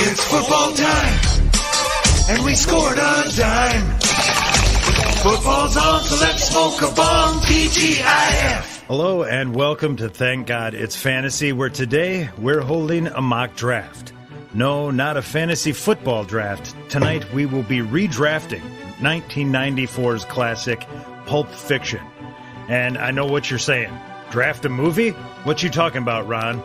It's football time, and we scored a dime. Football's on, so let's smoke a bomb. TGIF. Hello and welcome to Thank God It's Fantasy, where today we're holding a mock draft. No, not a fantasy football draft. Tonight we will be redrafting 1994's classic Pulp Fiction. And I know what you're saying. Draft a movie? What you talking about, Ron?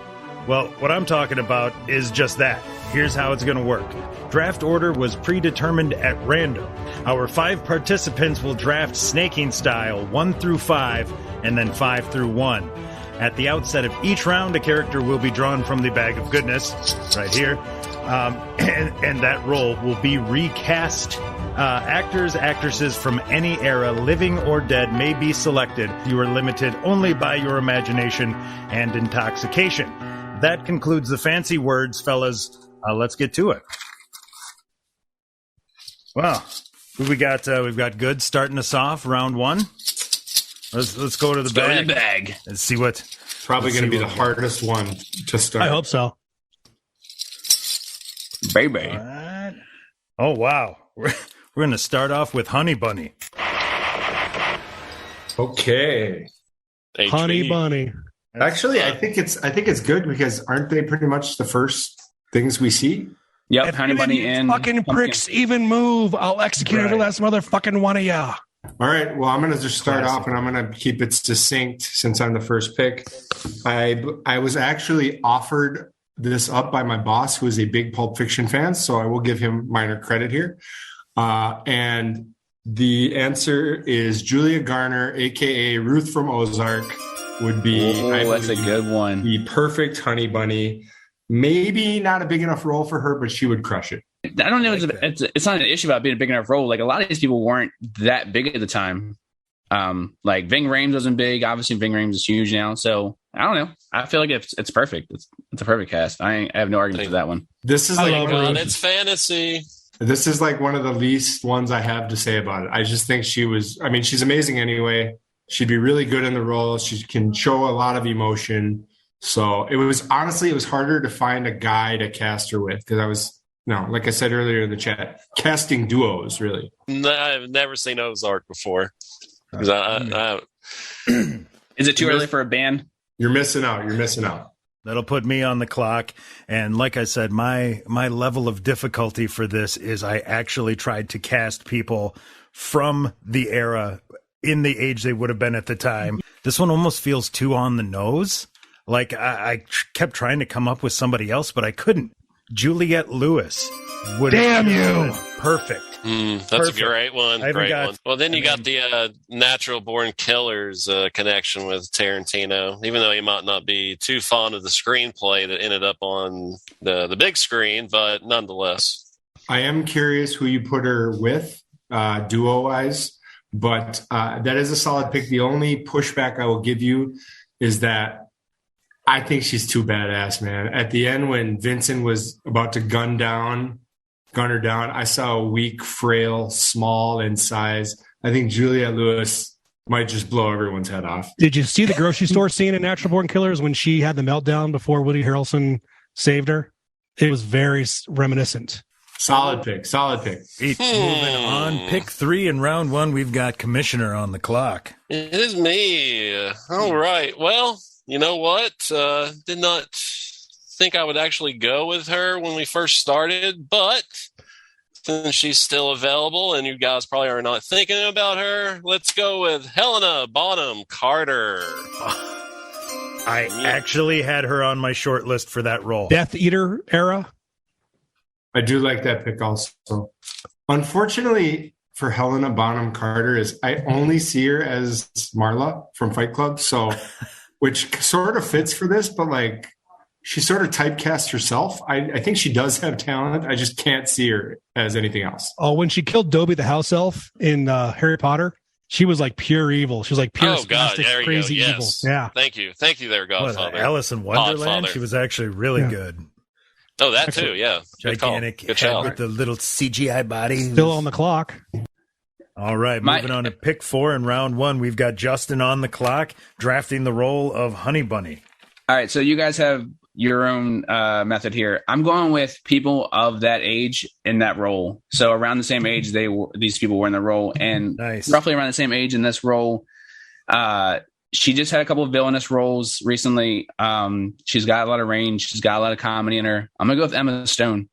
Well, what I'm talking about is just that. Here's how it's going to work. Draft order was predetermined at random. Our 5 participants will draft snaking style 1 through 5 and then 5 through 1. At the outset of each round, a character will be drawn from the bag of goodness, right here, and that role will be recast. Actors, actresses from any era, living or dead, may be selected. You are limited only by your imagination and intoxication. That concludes the fancy words, fellas. Let's get to it. Well, who we got? We've got Good starting us off, round 1. Let's go to the bag. Go to the bag. Let's see what. Probably going to be the hardest one to start. I hope so. Baby. What? Oh, wow. We're going to start off with Honey Bunny. Okay. Honey Bunny. Actually, I think it's good because aren't they pretty much the first things we see? Yep, If Honey any Bunny of you and fucking pricks even move, I'll execute every last motherfucking one of ya. All right. Well, I'm going to just start off and I'm going to keep it succinct since I'm the first pick. I was actually offered this up by my boss, who is a big Pulp Fiction fan, so I will give him minor credit here. And the answer is Julia Garner, a.k.a. Ruth from Ozark, would be, that's a good one. The perfect Honey Bunny. Maybe not a big enough role for her, but she would crush it. I don't know. It's not an issue about being a big enough role. Like, a lot of these people weren't that big at the time. Like Ving Rhames wasn't big. Obviously, Ving Rhames is huge now. So I don't know. I feel like it's perfect. It's a perfect cast. I have no argument for that one. This is it's fantasy. This is like one of the least ones I have to say about it. I just think she's amazing anyway. She'd be really good in the role. She can show a lot of emotion. So it was harder to find a guy to cast her with because like I said earlier in the chat, casting duos, really. No, I've never seen Ozark before. Is it too early for a band? You're missing out. That'll put me on the clock. And like I said, my level of difficulty for this is I actually tried to cast people from the era in the age they would have been at the time. This one almost feels too on the nose. Like I kept trying to come up with somebody else, but I couldn't. Juliette Lewis would have been perfect. That's a great one. One. Well, then you got the Natural Born Killers connection with Tarantino, even though he might not be too fond of the screenplay that ended up on the big screen, but nonetheless. I am curious who you put her with, duo-wise, but that is a solid pick. The only pushback I will give you is that I think she's too badass, man. At the end, when Vincent was about to gun her down, I saw a weak, frail, small in size. I think Juliette Lewis might just blow everyone's head off. Did you see the grocery store scene in Natural Born Killers when she had the meltdown before Woody Harrelson saved her? It was very reminiscent. Solid pick. Moving on, pick 3 in round 1. We've got Commissioner on the clock. It is me. All right. Well, you know what? Did not think I would actually go with her when we first started, but since she's still available and you guys probably are not thinking about her, let's go with Helena Bonham Carter. I actually had her on my short list for that role. Death Eater era? I do like that pick also. Unfortunately for Helena Bonham Carter is I only see her as Marla from Fight Club, so which sort of fits for this, but like she sort of typecast herself. I think she does have talent. I just can't see her as anything else. Oh, when she killed Dobby the house elf in Harry Potter, she was like pure evil. She was like pure crazy evil. Yeah. Thank you there, Godfather. Alice in Wonderland. She was actually really good. Oh, that too. Yeah. Gigantic head with the little CGI body. Still on the clock. All right, moving on to pick 4 in round 1. We've got Justin on the clock, drafting the role of Honey Bunny. All right, so you guys have your own method here. I'm going with people of that age in that role. So around the same age these people were in the role, and roughly around the same age in this role. She just had a couple of villainous roles recently. She's got a lot of range. She's got a lot of comedy in her. I'm gonna go with Emma Stone.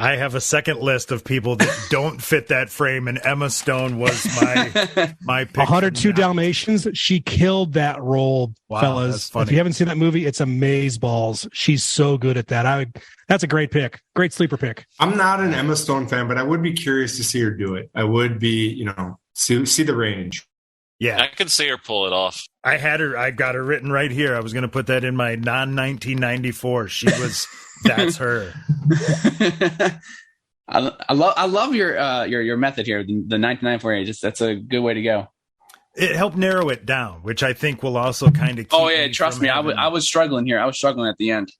I have a second list of people that don't fit that frame, and Emma Stone was my pick. 102 Dalmatians. She killed that role, fellas. If you haven't seen that movie, it's amazeballs. She's so good at that. That's a great pick. Great sleeper pick. I'm not an Emma Stone fan, but I would be curious to see her do it. I would be, see the range. Yeah, I could see her pull it off. I got her written right here. I was going to put that in my non-1994. She was. That's her. I love your method here. The 1994 age. That's a good way to go. It helped narrow it down, which I think will also kind of. Oh yeah, trust me. I was struggling here. I was struggling at the end.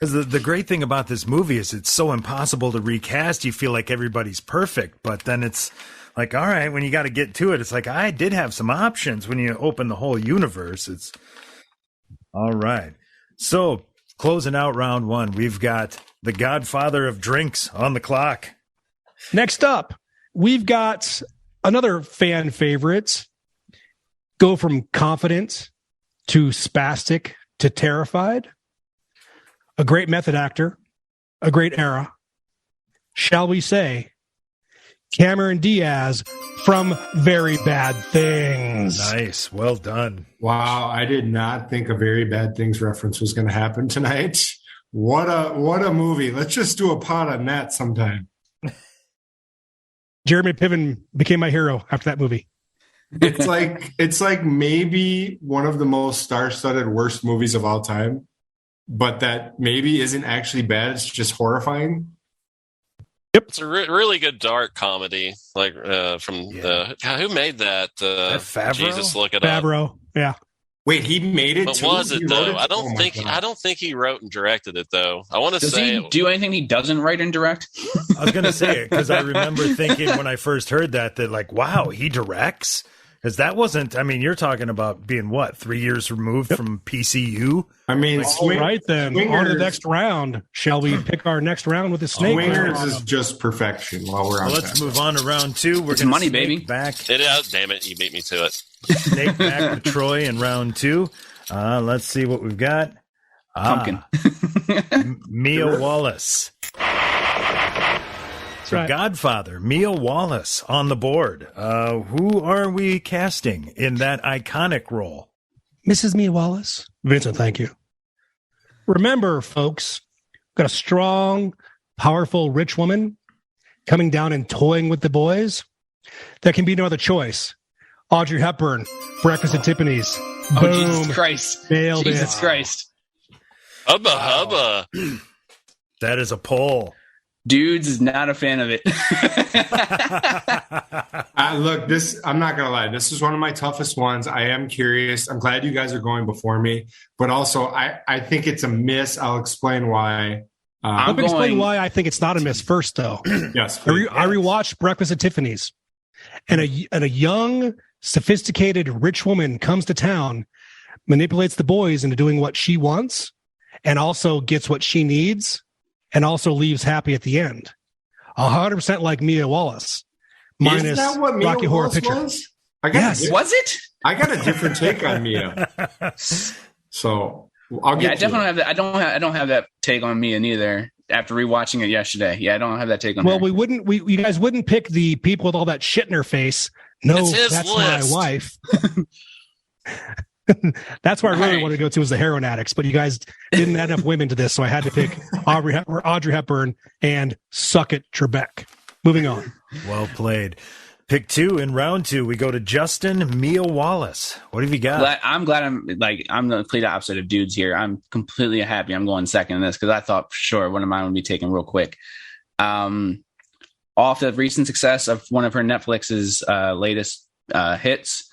Because the great thing about this movie is it's so impossible to recast. You feel like everybody's perfect, but then it's like, all right, when you got to get to it, it's like I did have some options. When you open the whole universe, it's all right. So. Closing out round one, we've got the Godfather of drinks on the clock. Next up, we've got another fan favorite. Go from confident to spastic to terrified. A great method actor, a great era. Shall we say, Cameron Diaz from Very Bad Things. Nice. Well done. Wow. I did not think a Very Bad Things reference was going to happen tonight. What a movie. Let's just do a pod on that sometime. Jeremy Piven became my hero after that movie. It's like maybe one of the most star-studded worst movies of all time, but that maybe isn't actually bad. It's just horrifying. Yep. It's a really good dark comedy, like who made that? Favreau? Jesus, look it Favreau. up. Yeah. Wait, he made it. What too? was it He though? wrote it? I don't think he wrote and directed it though. I want to Does say. he do anything he doesn't write and direct? I was going to say it because I remember thinking when I first heard that like, wow, he directs? Because that wasn't, I mean, you're talking about being 3 years removed from PCU? I mean, All right, then. On to the next round. Shall we pick our next round with the snake? Swingers is just perfection while we're on let's move on to round two. We're It's going money, to baby. back. It is. Damn it! You beat me to it. Snake back with Troy in round two. Let's see what we've got. Pumpkin. Mia Wallace. So right. Godfather, Mia Wallace on the board. Who are we casting in that iconic role? Mrs. Mia Wallace. Vincent, thank you. Remember, folks, got a strong, powerful, rich woman coming down and toying with the boys. There can be no other choice. Audrey Hepburn, Breakfast at Tiffany's. Oh, Boom. Jesus Christ. Nailed Jesus it. Christ. Hubba hubba. That is a poll. Dudes is not a fan of it. Look, I'm not going to lie. This is one of my toughest ones. I am curious. I'm glad you guys are going before me, but also I think it's a miss. I'll explain why. Let me explain why I think it's not a miss first, though. Yes. I rewatched Breakfast at Tiffany's, and a young, sophisticated, rich woman comes to town, manipulates the boys into doing what she wants, and also gets what she needs, and also leaves happy at the end. 100% like Mia Wallace, minus Is that what Mia Rocky Horror Wallace Picture. was? Yes. Was it? I got a different take on Mia. So I'll get. Yeah, I definitely have that. I don't have that take on Mia neither. After rewatching it yesterday, I don't have that take on. Well, her. you guys wouldn't pick the people with all that shit in her face. No, It's his that's list. my wife. That's where I really Right. wanted to go to was the heroin addicts, but you guys didn't add enough women to this, so I had to pick Audrey Hepburn and Suck It Trebek. Moving on. Well played. Pick two in round two. We go to Justin, Mia Wallace. What have you got? I'm glad I'm the complete opposite of dudes here. I'm completely happy I'm going second in this because I thought for sure one of mine would be taken real quick. Off the recent success of one of her Netflix's latest hits,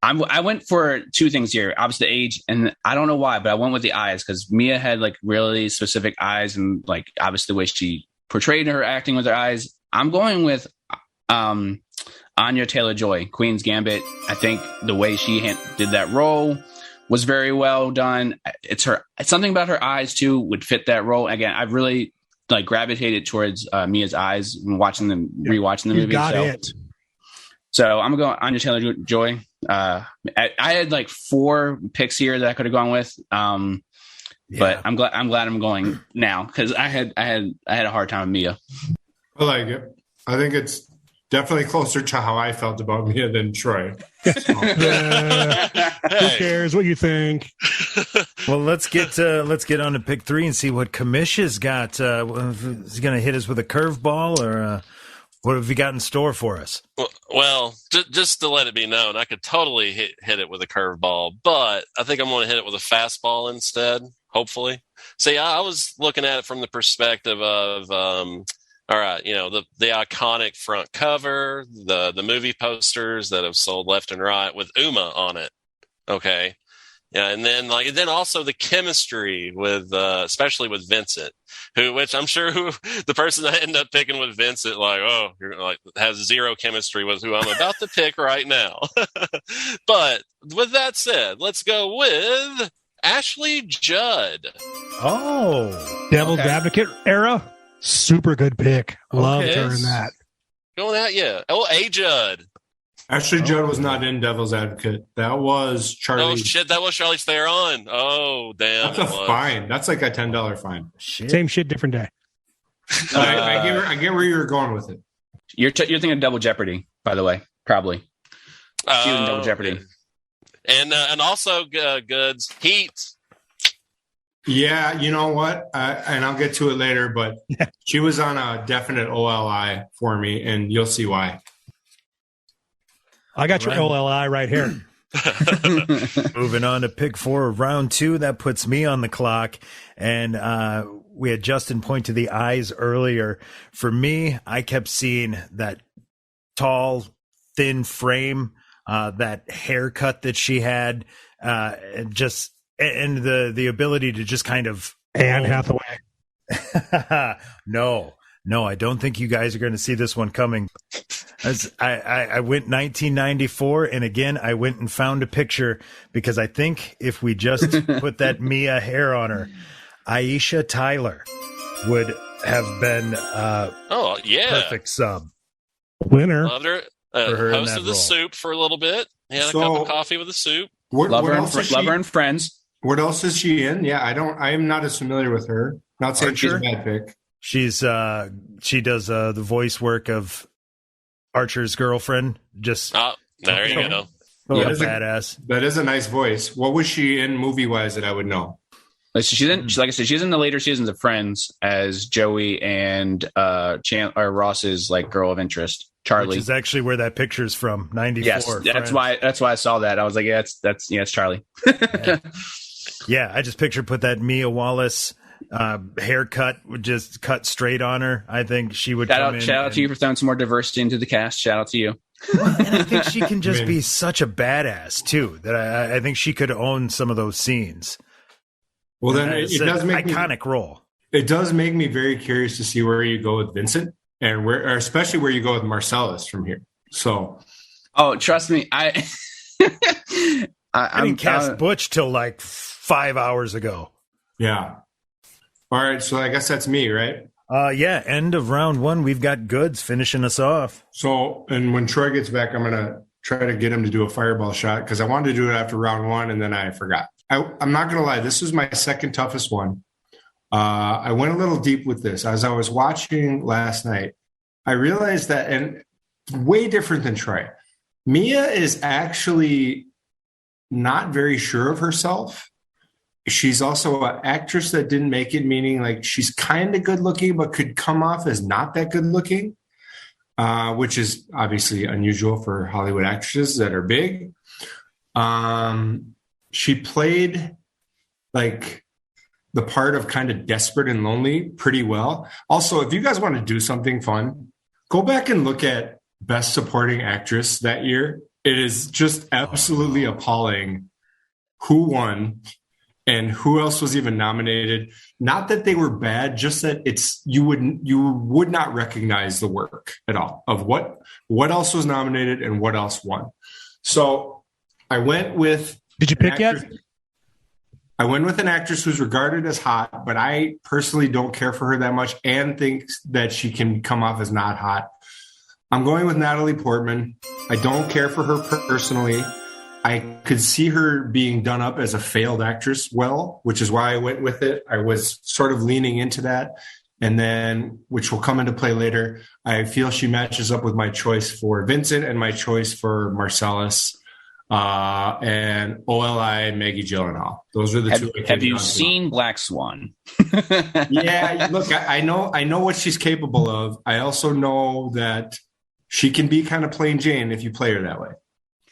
I went for two things here. Obviously, the age, and I don't know why, but I went with the eyes because Mia had like really specific eyes, and like obviously the way she portrayed her acting with her eyes. I'm going with Anya Taylor-Joy, Queen's Gambit. I think the way she did that role was very well done. It's something about her eyes too would fit that role. Again, I've really like gravitated towards Mia's eyes and rewatching the movie. Got it. So I'm gonna go Anya Taylor-Joy. I had like 4 picks here that I could have gone with. But I'm glad I'm going now because I had a hard time with Mia. I like it. I think it's definitely closer to how I felt about Mia than Troy. So. Who cares what you think? Well, let's get on to pick 3 and see what Kamish has got. Is he going to hit us with a curveball, or what have you got in store for us? Well, just to let it be known, I could totally hit it with a curveball, but I think I'm going to hit it with a fastball instead. Hopefully. See, I was looking at it from the perspective of, all right, the iconic front cover, the movie posters that have sold left and right with Uma on it. Okay. Yeah. And then also the chemistry with, especially with Vincent, which I'm sure the person that ended up picking with Vincent, has zero chemistry with who I'm about to pick right now. But with that said, let's go with Ashley Judd. Oh, Devil's Advocate era. Super good pick. Loved her in that. Going out, yeah. Oh, A. Judd. Ashley Judd was not in Devil's Advocate. That was Charlie. Oh, shit. That was Charlize Theron. Oh, damn. That's a fine. That's like a $10 fine. shit. Same shit, different day. I get where you were going with it. You're thinking of Double Jeopardy, by the way, probably. She was in Double Jeopardy. And also Goods Heat. Yeah, you know what? And I'll get to it later, but she was on a definite OLI for me, and you'll see why. I got your OLI right here. Moving on to pick 4 of round 2. That puts me on the clock. And we had Justin point to the eyes earlier. For me, I kept seeing that tall, thin frame, that haircut that she had, and the ability to just kind of Anne Hathaway. No, I don't think you guys are going to see this one coming. I went 1994, and again, I went and found a picture because I think if we just put that Mia hair on her, Aisha Tyler would have been perfect sub. Winner. Loved her. For her in Host that of the role. soup for a little bit. Had a cup of coffee with the soup. Lover and Friends. What else is she in? Yeah, I am not as familiar with her. Not saying she's a bad pick. She's she does the voice work of Archer's girlfriend. Just there you go. Badass. That is a nice voice. What was she in movie wise that I would know? She's in, like I said, she's in the later seasons of Friends as Joey and Ross's like girl of interest, Charlie. Which is actually where that picture's from. 94. Yes, that's why I saw that. I was like, yeah, it's Charlie. Yeah, I just put that Mia Wallace haircut would just cut straight on her. I think she would shout out to you for throwing some more diversity into the cast. Shout out to you. And I think she can just be such a badass too, that I think she could own some of those scenes. Well, then it does make iconic role. It does make me very curious to see where you go with Vincent and especially where you go with Marcellus from here. So, trust me, I didn't cast Butch till like 5 hours ago. Yeah. All right, so I guess that's me, right? Yeah. End of round 1. We've got Goods finishing us off. So, and when Troy gets back, I'm gonna try to get him to do a fireball shot because I wanted to do it after round 1 and then I forgot. I'm not going to lie. This was my second toughest one. I went a little deep with this. As I was watching last night, I realized that, and way different than Troy, Mia is actually not very sure of herself. She's also an actress that didn't make it, meaning like she's kind of good looking, but could come off as not that good looking, which is obviously unusual for Hollywood actresses that are big. She played like the part of kind of desperate and lonely pretty well. Also, if you guys want to do something fun, go back and look at Best Supporting Actress that year. It is just absolutely appalling who won and who else was even nominated. Not that they were bad, just that you would not recognize the work at all of what else was nominated and what else won. So I went with. Did you pick yet? I went with an actress who's regarded as hot, but I personally don't care for her that much and think that she can come off as not hot. I'm going with Natalie Portman. I don't care for her personally. I could see her being done up as a failed actress well, which is why I went with it. I was sort of leaning into that. And then, which will come into play later, I feel she matches up with my choice for Vincent and my choice for Marcellus. And OLI Maggie Gyllenhaal. Those are the two. Have you seen Black Swan? Yeah, look, I know what she's capable of. I also know that she can be kind of plain Jane if you play her that way.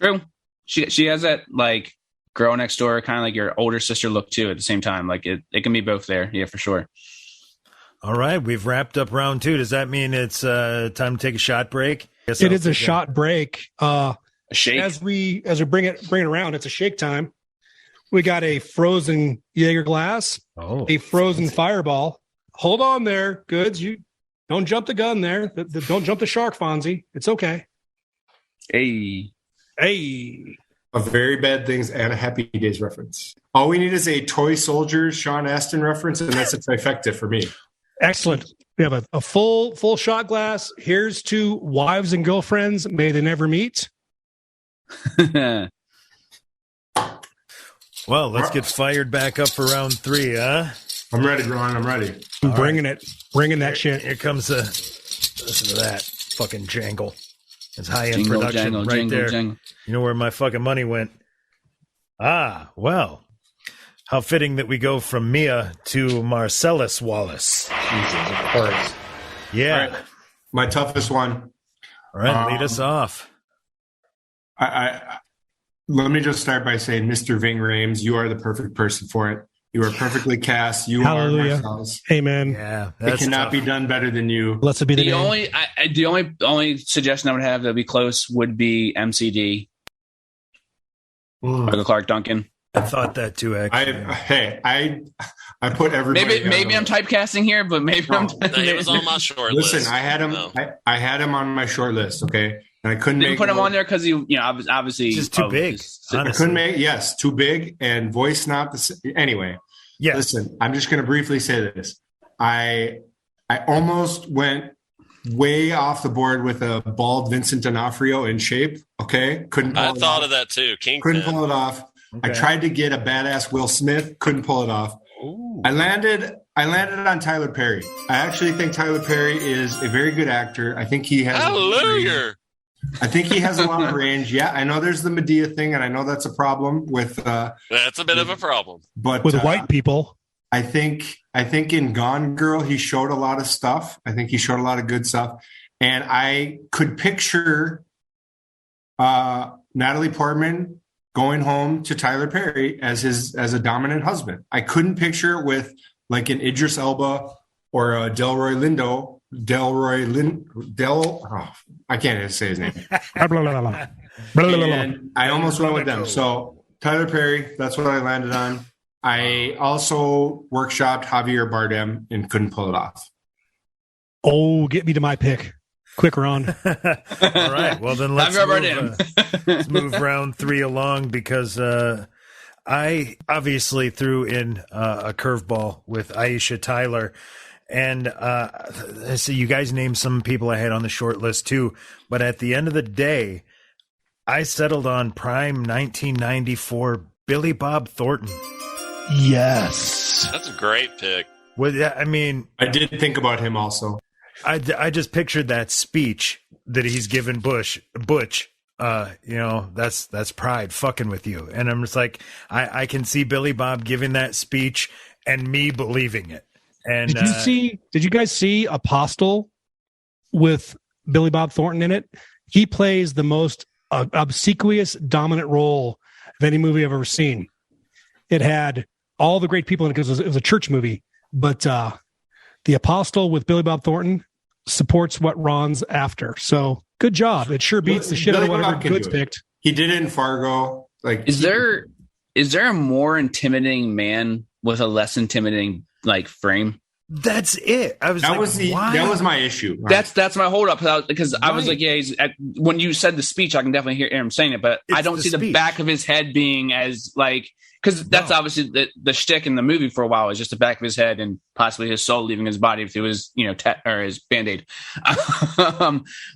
True. She has that like girl next door, kind of like your older sister look too. At the same time, like it can be both there. Yeah, for sure. All right, we've wrapped up round 2. Does that mean it's time to take a shot break? It is a shot break. A shake. As we bring it around, it's a shake time. We got a frozen Jaeger glass, a frozen Fireball. Hold on there, Goods. You don't jump the gun there. Don't jump the shark, Fonzie. It's okay. Hey. A Very Bad Things and a Happy Days reference. All we need is a Toy Soldiers Sean Astin reference, and that's a trifecta for me. Excellent. We have a full shot glass. Here's to wives and girlfriends. May they never meet. Well, let's get fired back up for round 3, huh? I'm ready, Ron. I'm ready. Bringing that shit. Here comes listen to that fucking jangle. It's high-end Jingle, production jangle, right jingle, there. jangle. You know where my fucking money went? Well, how fitting that we go from Mia to Marcellus Wallace. Jesus, of course. Yeah. All right. My toughest one. All right, lead us off. I let me just start by saying, Mr. Ving Rhames, you are the perfect person for it. You are perfectly cast. You Hallelujah. are Marcellus. Amen. Yeah, It cannot be done better than you. Blessed be the name. The only suggestion I would have that would be close would be MCD. Michael Clark Duncan. I thought that too, actually. I put everybody. Maybe I'm typecasting here, but maybe I'm. He was on my short list. Listen, I had him. No. I had him on my short list. Okay, and I couldn't Didn't put him on there because obviously Just too big. I couldn't make. Yes, too big and voice not the same. Anyway, Yeah. Listen, I'm just going to briefly say this. I almost went way off the board with a bald Vincent D'Onofrio in shape. Okay, I thought of that too. Couldn't pull it off. Okay. I tried to get a badass Will Smith. Couldn't pull it off. Ooh. I landed on Tyler Perry. I actually think Tyler Perry is a very good actor. I think he has. Hallelujah. I think he has a lot of range. Yeah, I know there's the Medea thing, and I know that's a problem with. That's a bit of a problem. But With white people. I think in Gone Girl he showed a lot of stuff. I think he showed a lot of good stuff, and I could picture Natalie Portman going home to Tyler Perry as a dominant husband. I couldn't picture it with like an Idris Elba or a Delroy Lindo. I can't even say his name. And I almost went with them. So Tyler Perry, that's what I landed on. I also workshopped Javier Bardem and couldn't pull it off. Oh, get me to my pick. Quick, Ron. All right. Well, then let's move round 3 along because I obviously threw in a curveball with Aisha Tyler. And so you guys named some people I had on the short list too. But at the end of the day, I settled on prime 1994 Billy Bob Thornton. Yes. That's a great pick. Well, I mean, I did think about him also. I just pictured that speech that he's given Butch. That's pride fucking with you. And I'm just like, I can see Billy Bob giving that speech and me believing it. And did you guys see Apostle with Billy Bob Thornton in it? He plays the most obsequious, dominant role of any movie I've ever seen. It had all the great people in it because it was a church movie, but the Apostle with Billy Bob Thornton supports what Ron's after. So good job. It sure beats the shit out of whatever Goods picked. He did it in Fargo. Is there a more intimidating man with a less intimidating frame? That's it. That was my issue. That's my hold up because I was like, yeah, when you said the speech, I can definitely hear him saying it, but I don't see the back of his head being as because that's obviously the shtick in the movie for a while is just the back of his head and possibly his soul leaving his body through his, or his Band-Aid.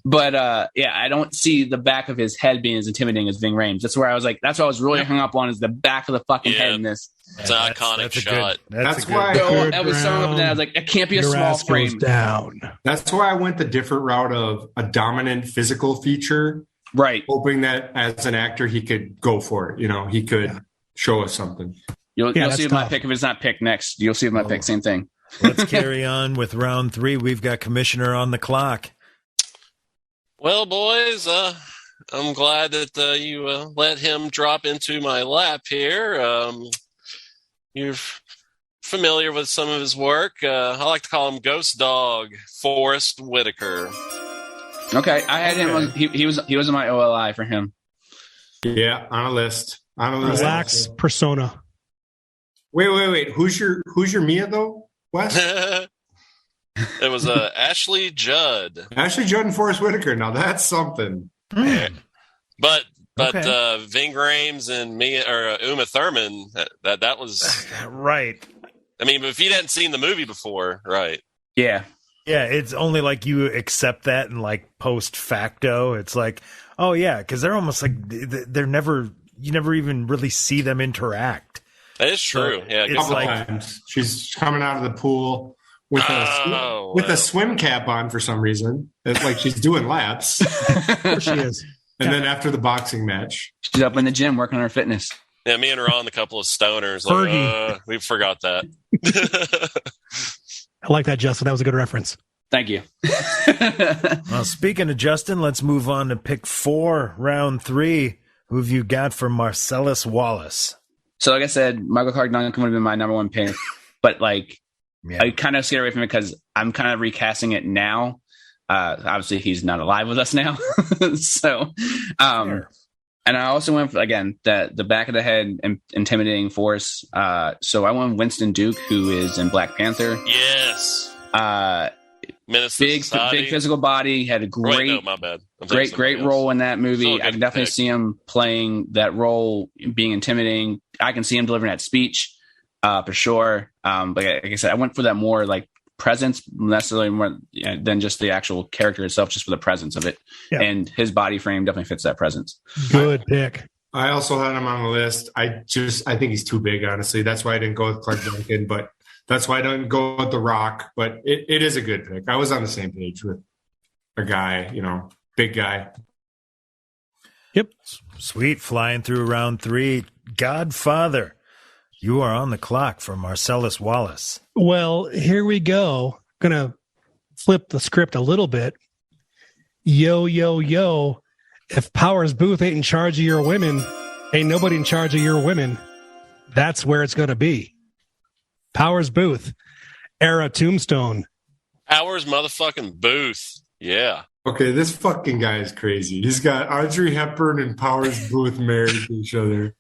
But I don't see the back of his head being as intimidating as Ving Rhames. That's where I was like, that's what I was really hung up on is the back of the fucking head in this. It's an iconic shot. That's why I was sewing up and I was like, it can't be a small frame. Down. That's why I went the different route of a dominant physical feature. Right. Hoping that as an actor, he could go for it. He could show us something. You'll see my pick if it's not picked next. You'll see my pick. Same thing. Let's carry on with round 3. We've got Commissioner on the clock. Well, boys, I'm glad that you let him drop into my lap here. You're familiar with some of his work. I like to call him Ghost Dog, Forrest Whitaker. Okay, I had him. He was in my OLI for him. Yeah, on a list. Relax persona. Wait. Who's your Mia though, Wes? It was Ashley Judd. Ashley Judd and Forrest Whitaker. Now that's something. But Okay. Ving Rhames and Mia or Uma Thurman. That was Right. I mean, if you hadn't seen the movie before, right? Yeah. Yeah, it's only like you accept that and like post facto. It's like, oh yeah, because they're almost like they're never. You never even really see them interact. That is true. Yeah, it's good Couple like- times she's coming out of the pool with a swim cap on for some reason. It's like she's doing laps, There she is. and then after the boxing match, She's up in the gym working on her fitness. Yeah, me and Ron, a couple of stoners. Fergie. We forgot that. I like that, Justin. That was a good reference. Thank you. Well, speaking of Justin, let's move on to pick 4, round 3. Who have you got for Marcellus Wallace? So, like I said, Michael Clark Duncan would have been my number 1 pick, but like Yeah. I kind of scared away from it because I'm kind of recasting it now. Obviously, he's not alive with us now, so. And I also went for, again, the back of the head intimidating force. So I went Winston Duke, who is in Black Panther. Yes. Menace to Big Society. physical body, had a Wait, great, no, my bad. I'm thinking great something else. role in that movie. Still a I can good definitely pick. see him playing that role, being intimidating. I can see him delivering that speech for sure. But like I said, I went for that more like presence, necessarily more than just the actual character itself, just for the presence of it. Yeah. And his body frame definitely fits that presence. Good pick. I also had him on the list. I think he's too big, honestly. That's why I didn't go with Clark Duncan, but that's why I didn't go with The Rock. But it is a good pick. I was on the same page with a guy, big guy. Yep. Sweet, flying through round 3. Godfather, you are on the clock for Marcellus Wallace. Well, here we go. Gonna flip the script a little bit. Yo. If Powers Booth ain't in charge of your women, ain't nobody in charge of your women. That's where it's gonna be. Powers Booth, era Tombstone. Powers motherfucking Booth. Yeah. Okay, this fucking guy is crazy. He's got Audrey Hepburn and Powers Booth married to each other.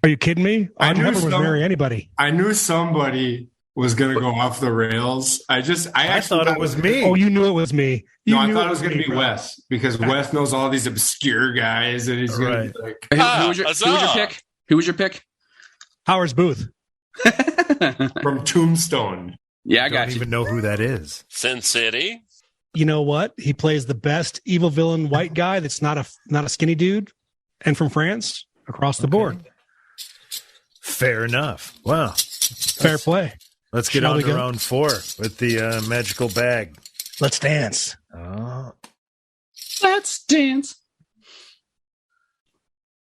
Are you kidding me? I Audrey knew Hepburn would some- marry anybody. I knew somebody was going to go off the rails. I thought it was me. Oh, you knew it was me. You No, I knew thought it was going to be bro. Wes because Wes knows all these obscure guys and he's going Right. to be like, Who was your huzzah! pick? Who was your pick? Powers Booth. from Tombstone. Yeah, I I got don't you. even know who that is. Sin City. You know what? He plays the best evil villain white guy that's not a skinny dude and from France across the board. Fair enough. Well, Fair play. let's get Shall on we to go? round 4 with the magical bag. Let's dance. Oh. Let's dance.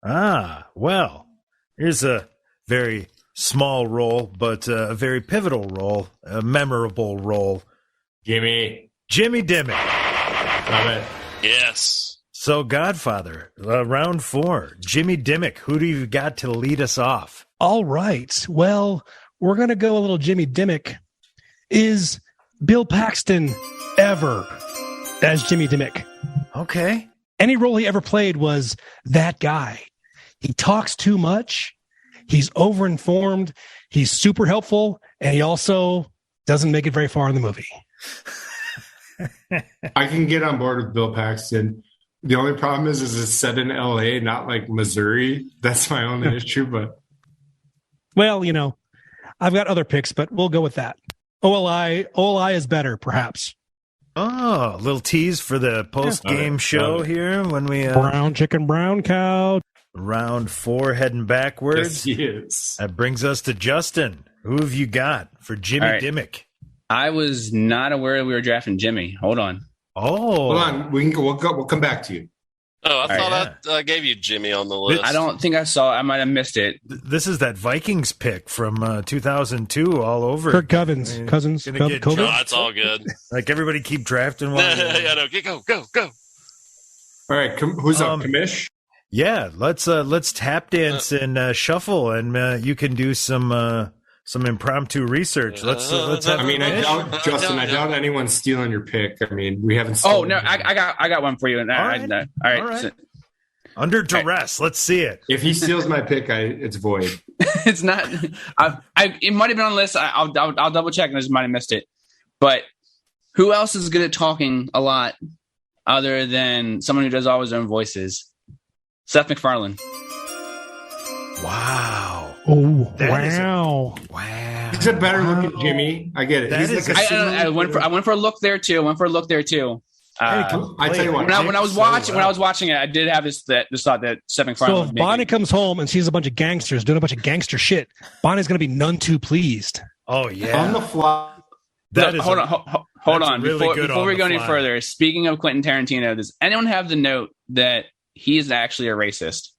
Well, here's a very small role, but a very pivotal role, a memorable role. Gimme. Jimmy Dimmick. Love it. Yes. So, Godfather, round 4. Jimmy Dimmick, who do you got to lead us off? All right. Well, we're going to go a little Jimmy Dimmick. Is Bill Paxton ever as Jimmy Dimmick? Okay. Any role he ever played was that guy. He talks too much. He's overinformed. He's super helpful. And he also doesn't make it very far in the movie. I can get on board with Bill Paxton. The only problem is it's set in LA, not like Missouri. That's my only issue, but Well, I've got other picks, but we'll go with that. OLI is better, perhaps. Oh, a little tease for the post-game show here when we... brown chicken, brown cow. Round 4 heading backwards. Yes, he is. That brings us to Justin. Who have you got for Jimmy All right. Dimmick? I was not aware we were drafting Jimmy. Hold on. Oh. Hold on. We'll come back to you. Oh, I right, thought I gave you Jimmy on the list. I don't think I saw. I might have missed it. This is that Vikings pick from 2002 all over. Kirk Cousins. Gonna get COVID. No, it's all good. Like everybody keep drafting one. Yeah, no, go. All right. Who's up? Kamish? Yeah, let's tap dance and shuffle, and you can do some impromptu research. Let's have. I mean, I doubt, Justin, I doubt anyone's stealing your pick. I mean, we haven't. Oh no, I got one for you. All right. All right. All right. Under duress, let's see it. If he steals my pick, it's void. It's not. It might have been on the list. I'll double check, and I just might have missed it. But who else is good at talking a lot, other than someone who does all his own voices? Seth MacFarlane. Wow. Oh, That wow. Wow. He's a better looking Jimmy. I get it. That He's is like I went for a look there too. I tell you what. When I was watching it, I did have this thought that Seth MacFarlane. So was if making. Bonnie comes home and sees a bunch of gangsters doing a bunch of gangster shit, Bonnie's going to be none too pleased. Oh yeah. On the fly. That is hold on. really good Before on we the go any fly. further, speaking of Quentin Tarantino, does anyone have the note that he is actually a racist?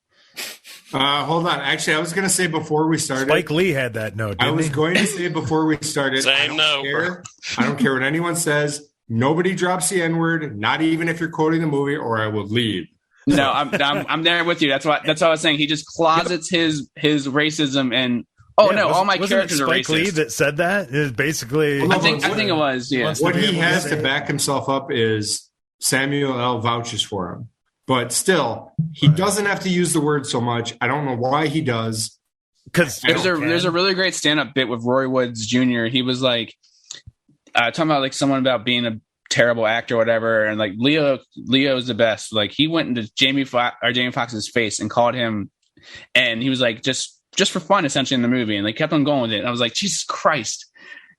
Hold on. Actually, I was going to say before we started. Spike Lee had that note. I Didn't was he? going to say before we started. Same note, care. I don't care what anyone says. Nobody drops the N-word, not even if you're quoting the movie, or I will leave. No, I'm there with you. That's what I was saying. He just closets his racism and all my characters are Spike racist. Lee that said that is basically. Well, I think it was. Yeah. Wants What to be he able to has say to it. back himself up is Samuel L. vouches for him. But still, he doesn't have to use the word so much. I don't know why he does. Because There's a really great stand-up bit with Roy Woods Jr. He was like talking about like someone about being a terrible actor or whatever, and like Leo's the best. Like he went into Jamie Foxx's face and called him, and he was like just for fun essentially in the movie, and they kept on going with it. And I was like, Jesus Christ,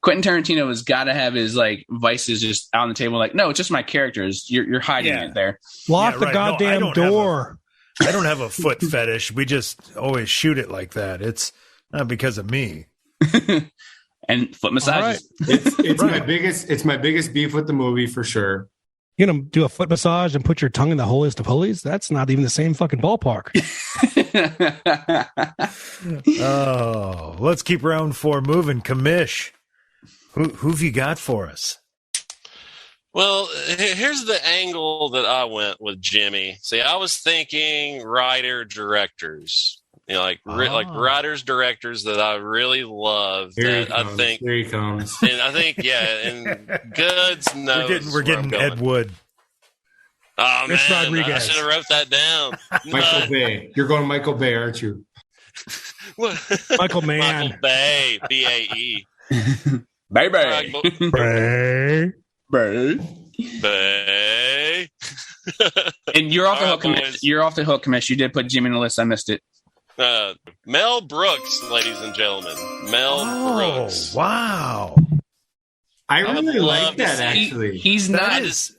Quentin Tarantino has got to have his like vices just out on the table. Like, no, it's just my characters. You're hiding it there. Lock Yeah, the right. No, I goddamn don't have door. I don't have a foot fetish. We just always shoot it like that. It's not because of me. And foot massages. It's my biggest beef with the movie for sure. You know, do a foot massage and put your tongue in the holiest of holies? That's not even the same fucking ballpark. Oh, let's keep round 4 moving. Kamish, who've you got for us? Well, here's the angle that I went with Jimmy. See, I was thinking writer-directors. You know, like writers, directors that I really love. Here That I think, Here he comes. and I think, and Goods knows. We're getting Ed Wood. Oh Rich man, I Rodriguez. should have wrote that down. Michael Bay. You're going Michael Bay, aren't you? Michael Mann. Michael Bay, B-A-E. Baby. All right, Bay. And you're off the All hook, right, Kamish. boys. You're off the hook, Kamish. You did put Jimmy on the list. I missed it. Mel Brooks, ladies and gentlemen. Mel Brooks. Wow. I I would really love like to that, see- actually. He's That not. is-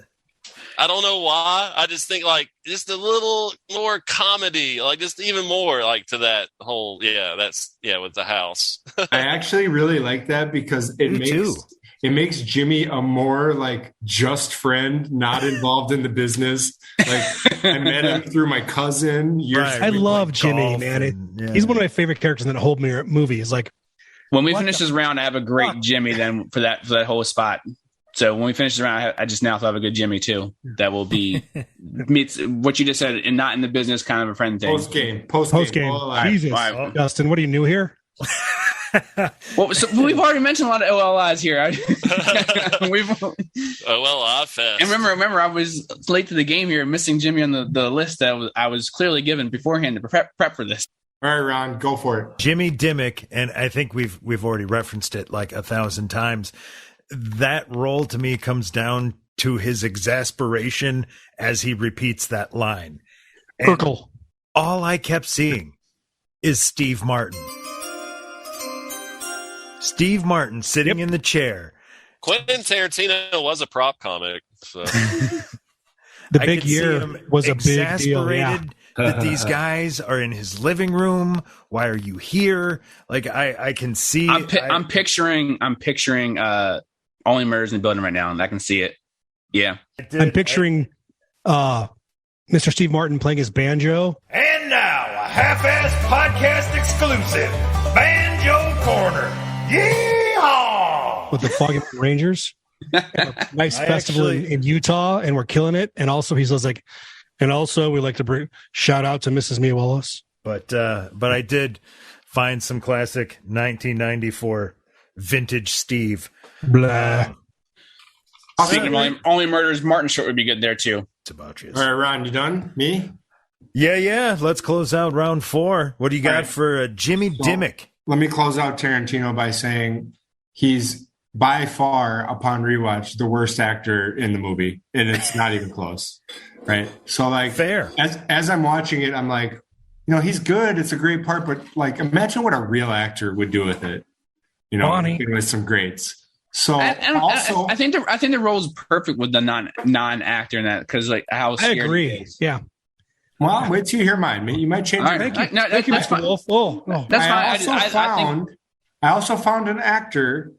I don't know why. I just think like just a little more comedy, like just even more like to that whole with the house. I actually really like that because Me too. it makes Jimmy a more like just friend, not involved in the business. Like I met him through my cousin. Right. I We love played Jimmy, golf man. and- He's one of my favorite characters in that whole movie. He's like, When we What finish the this round, I have a great fuck? Jimmy then for that whole spot. So when we finish this round, I just now have a good Jimmy too. That will be meets what you just said, and not in the business kind of a friend thing. Post game. post game. Jesus. all right. Justin, what are you new here? Well, so we've already mentioned a lot of OLIs here. I fest. And remember, I was late to the game here, missing Jimmy on the list that I was clearly given beforehand to prep for this. All right, Ron, go for it. Jimmy Dimmick, and I think we've already referenced it like 1,000 times. That role to me comes down to his exasperation as he repeats that line. And Urkel. all I kept seeing is Steve Martin. Steve Martin sitting in the chair. Quentin Tarantino was a prop comic. So. The big year was a big deal. Yeah. That these guys are in his living room. Why are you here? Like I can see. I'm picturing. Only Murders in the Building right now, and I can see it. Yeah, I'm picturing Mr. Steve Martin playing his banjo. And now, a half-ass podcast exclusive, Banjo Corner. Yeehaw! With the Foggy Rangers. Nice festival in Utah, and we're killing it. And also, he says like, and also we like to shout out to Mrs. Mia Wallace. But I did find some classic 1994 vintage Steve. Blah. Speaking of Only Murders, Martin short would be good there too. It's about you. All right, Ron, you done? Me? Yeah. Let's close out round 4. What do you got for Jimmy Dimmick? Let me close out Tarantino by saying he's by far, upon rewatch, the worst actor in the movie, and it's not even close, right? So, like, fair. As I'm watching it, I'm like, you know, he's good. It's a great part, but like, imagine what a real actor would do with it. You know, with some greats. So, I think the role is perfect with the non actor in that because like how scared I agree. He is. Yeah. Well, wait till you hear mine. You might change. Right. Thank you. No, Thank you, that's Mr. Wolf. Oh, That's fine. I also found an actor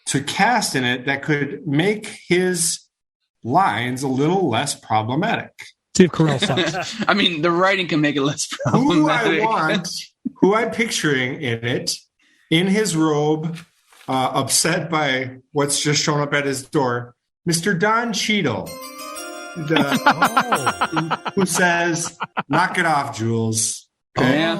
to cast in it that could make his lines a little less problematic. Steve Carell sucks. I mean, the writing can make it less problematic. Who I'm picturing in it, in his robe, upset by what's just shown up at his door, Mr. Don Cheadle, who says, "Knock it off, Jules." Okay?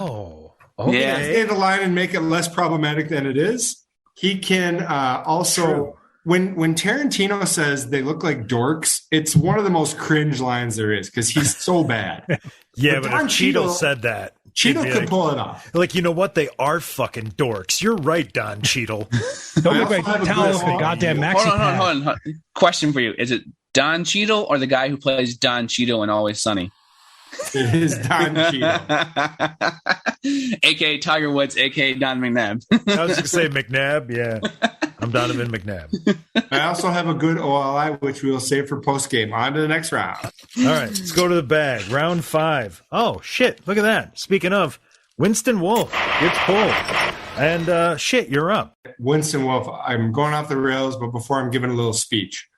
Okay. Yeah. Say the line and make it less problematic than it is. He can also, when Tarantino says they look like dorks, it's one of the most cringe lines there is because he's so bad. Yeah, but if Cheadle said that, Cheadle could like, pull it off. Like, you know what? They are fucking dorks. You're right, Don Cheadle. Don't look like Talon with a goddamn maxi pad. Hold on. Question for you. Is it Don Cheadle or the guy who plays Don Cheadle in Always Sunny? It is Don Cheadle. A.K.A. Tiger Woods, A.K.A. Don McNabb. I was going to say McNabb. Yeah. I'm Donovan McNabb. I also have a good OLI, which we will save for post-game. On to the next round. All right, let's go to the bag. Round 5. Oh, shit. Look at that. Speaking of, Winston Wolf gets pulled. And, shit, you're up. Winston Wolf, I'm going off the rails, but before I'm giving a little speech,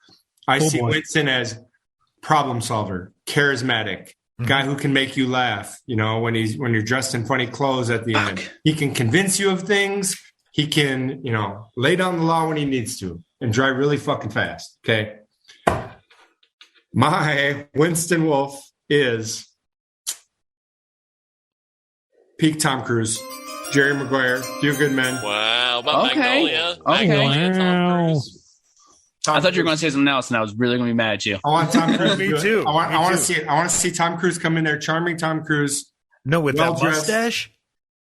I see Winston as problem solver, charismatic, guy who can make you laugh. You know, when you're dressed in funny clothes at the end, he can convince you of things. He can, you know, lay down the law when he needs to and drive really fucking fast. Okay. My Winston Wolf is peak Tom Cruise, Jerry Maguire, Few Good Men. Wow. About Okay. Magnolia. Okay. Magnolia, Tom Cruise. I thought you were going to say something else, and I was really going to be mad at you. I want Tom Cruise. Me too. I want to see it. I want to see Tom Cruise come in there, charming Tom Cruise. No, with that Well-dressed. mustache?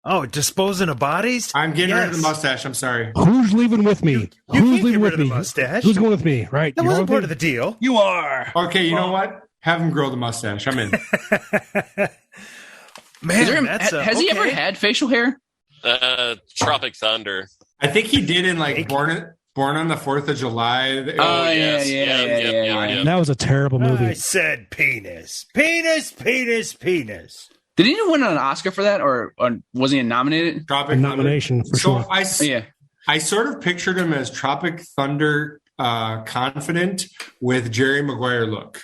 Oh, disposing of bodies? I'm getting rid of the mustache. I'm sorry. Who's leaving with me? You Who's can't leaving get rid with of the me? mustache. Who's going with me? Right. That You wasn't going part with of the deal. You are. Okay, you know what? Have him grow the mustache. I'm in. Man, Has he ever had facial hair? Tropic Thunder. I think he did in like Born on the 4th of July. Yeah. That was a terrible movie. I said penis. Penis. Did he win an Oscar for that, or was he nominated? Tropic A nomination for So sure. I sort of pictured him as Tropic Thunder confident with Jerry Maguire look.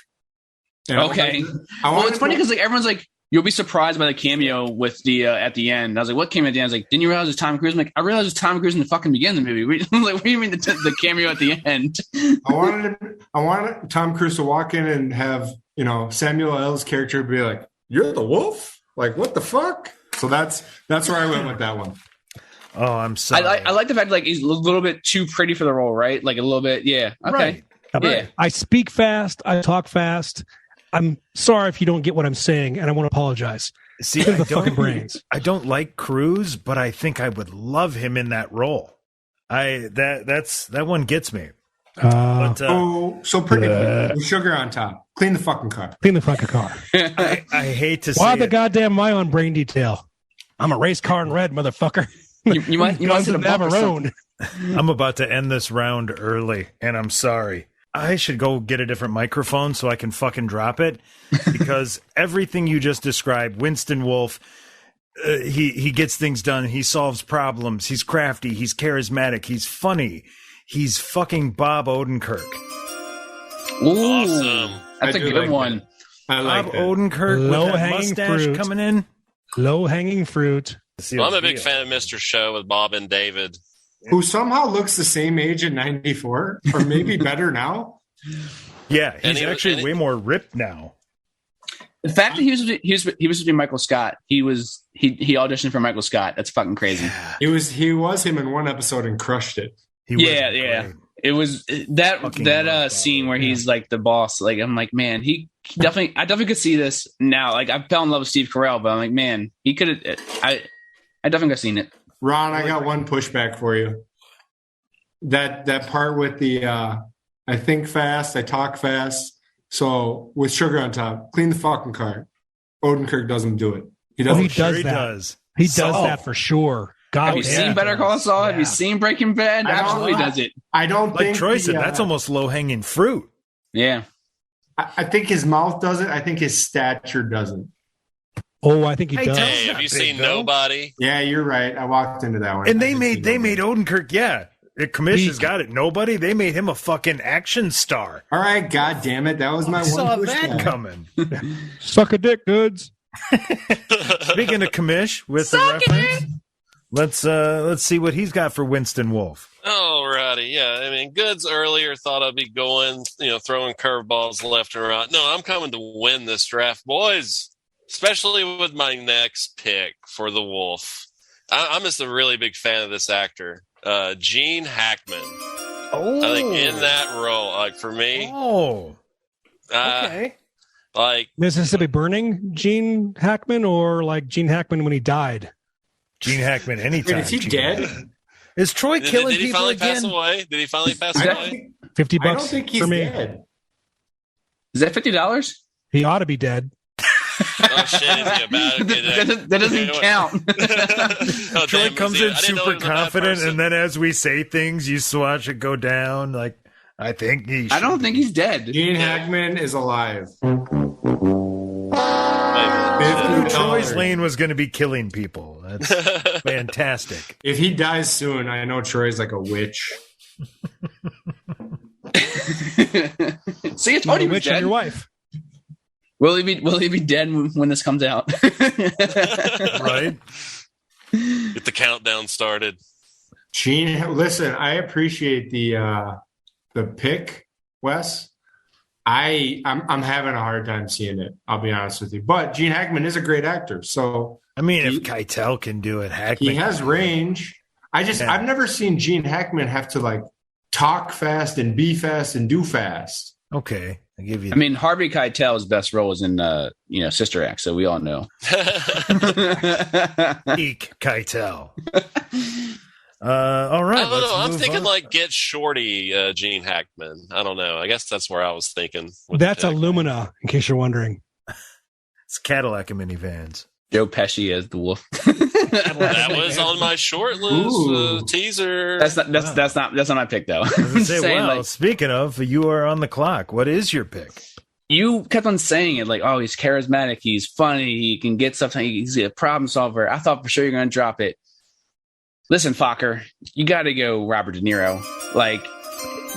And Okay. Well, it's funny because like everyone's like, you'll be surprised by the cameo with the at the end. I was like, what came at the end? I was like, didn't you realize it's Tom Cruise? I'm like, I realized it's Tom Cruise in the fucking beginning of the movie. I'm like, what do you mean the cameo at the end? I wanted Tom Cruise to walk in and have, you know, Samuel L's character be like, "You're the wolf." Like, what the fuck? So that's where I went with that one. Oh, I'm sorry. I like the fact like he's a little bit too pretty for the role, right? Like a little bit, yeah. Okay. Right. Yeah. I speak fast. I talk fast. I'm sorry if you don't get what I'm saying, and I want to apologize. See, the fucking brains. I don't like Cruise, but I think I would love him in that role. That one gets me. So predictable. With sugar on top. Clean the fucking car. Clean the fucking car. I hate to Why say the it. goddamn my on brain detail? I'm a race car in red, motherfucker. You might see the bump or something. I'm about to end this round early, and I'm sorry. I should go get a different microphone so I can fucking drop it, because everything you just described, Winston Wolfe, he gets things done. He solves problems. He's crafty. He's charismatic. He's funny. He's fucking Bob Odenkirk. Ooh, Awesome. that's a good like one. that. I Bob like that. Odenkirk with that Low-hanging mustache fruit. coming in. Low-hanging fruit. Well, I'm a big fan of Mr. Show with Bob and David. Who somehow looks the same age at 94, or maybe better now. Yeah, And he's he- actually and- way more ripped now. The fact that he was doing Michael Scott, he auditioned for Michael Scott. That's fucking crazy. He was him in one episode and crushed it. He was Yeah. great. It was that Fucking love Bob. scene where he's like the boss. Like I'm like, man, I definitely could see this now. Like I fell in love with Steve Carell, but I'm like, man, he could have. I definitely could have seen it. Ron, I got one pushback for you. That part with the I think fast, I talk fast. So with sugar on top, clean the fucking car. Odenkirk doesn't do it. He Oh, doesn't. he Sure does he that. does. He does So- that for sure. God, Have you damn. seen Better Call Saul? Have you Yeah. seen Breaking Bad? I don't- Absolutely does it. I don't Like think Troy said, the, that's almost low-hanging fruit. Yeah. I think his mouth does it. I think his stature doesn't. Oh, I think he Hey, does. Tell- Hey, not have you big, seen though. Nobody? Yeah, you're right. I walked into that one. And I they didn't made see Odenkirk, yeah. Commish He- has got it. Nobody. They made him a fucking action star. All right, god damn it. That was my I one saw pushback. that coming. Suck a dick, goods. Speaking of Commish with the reference, let's see what he's got for Winston Wolfe. Alrighty, yeah. I mean, Goods earlier thought I'd be going, throwing curveballs left and right. No, I'm coming to win this draft, boys. Especially with my next pick for the Wolf. I'm just a really big fan of this actor, Gene Hackman. Oh, I think in that role, like for me, Oh, uh, okay. like Mississippi Burning, Gene Hackman, or like Gene Hackman when he died? Gene Hackman, anytime. Wait, is he Gene dead? Hackman. Is Troy did killing he people finally again? pass away? Did he finally pass I don't away? think, $50 I don't think he's for me. dead. Is that $50? He ought to be dead. Oh shit! Is he about it? That doesn't count. Oh, Troy damn, comes is he- in I didn't know he super was a bad confident, person. and then as we say things, you watch it go down. Like, I think he. I don't should think be. he's dead. Gene Hackman is alive. I knew Troy's $50. lane was going to be killing people. That's fantastic. If he dies soon, I know Troy's like a witch. See, I told you he was Witch and dead. your wife. Will he be dead when this comes out? Right? Get the countdown started. Gene, listen, I appreciate the pick, Wes. I'm having a hard time seeing it. I'll be honest with you, but Gene Hackman is a great actor, so I mean, if Keitel can do it, Hackman. he has range. I've never seen Gene Hackman have to like talk fast and be fast and do fast. Okay, I give you. I mean, Harvey Keitel's best role is in Sister Act, so we all know. Eek Keitel. All right. I don't let's know. I'm move thinking on. like Get Shorty, Gene Hackman. I don't know. I guess that's where I was thinking. with That's the pick. Illumina, in case you're wondering. It's Cadillac and minivans. Joe Pesci as the wolf. That was on my short list Ooh. teaser. That's not my pick though. I was gonna I'm say, saying, well, like, speaking of, you are on the clock. What is your pick? you kept on saying it like, oh, he's charismatic, he's funny, he can get stuff, he's a problem solver. I thought for sure you're going to drop it. Listen, Fokker, you got to go Robert De Niro. Like,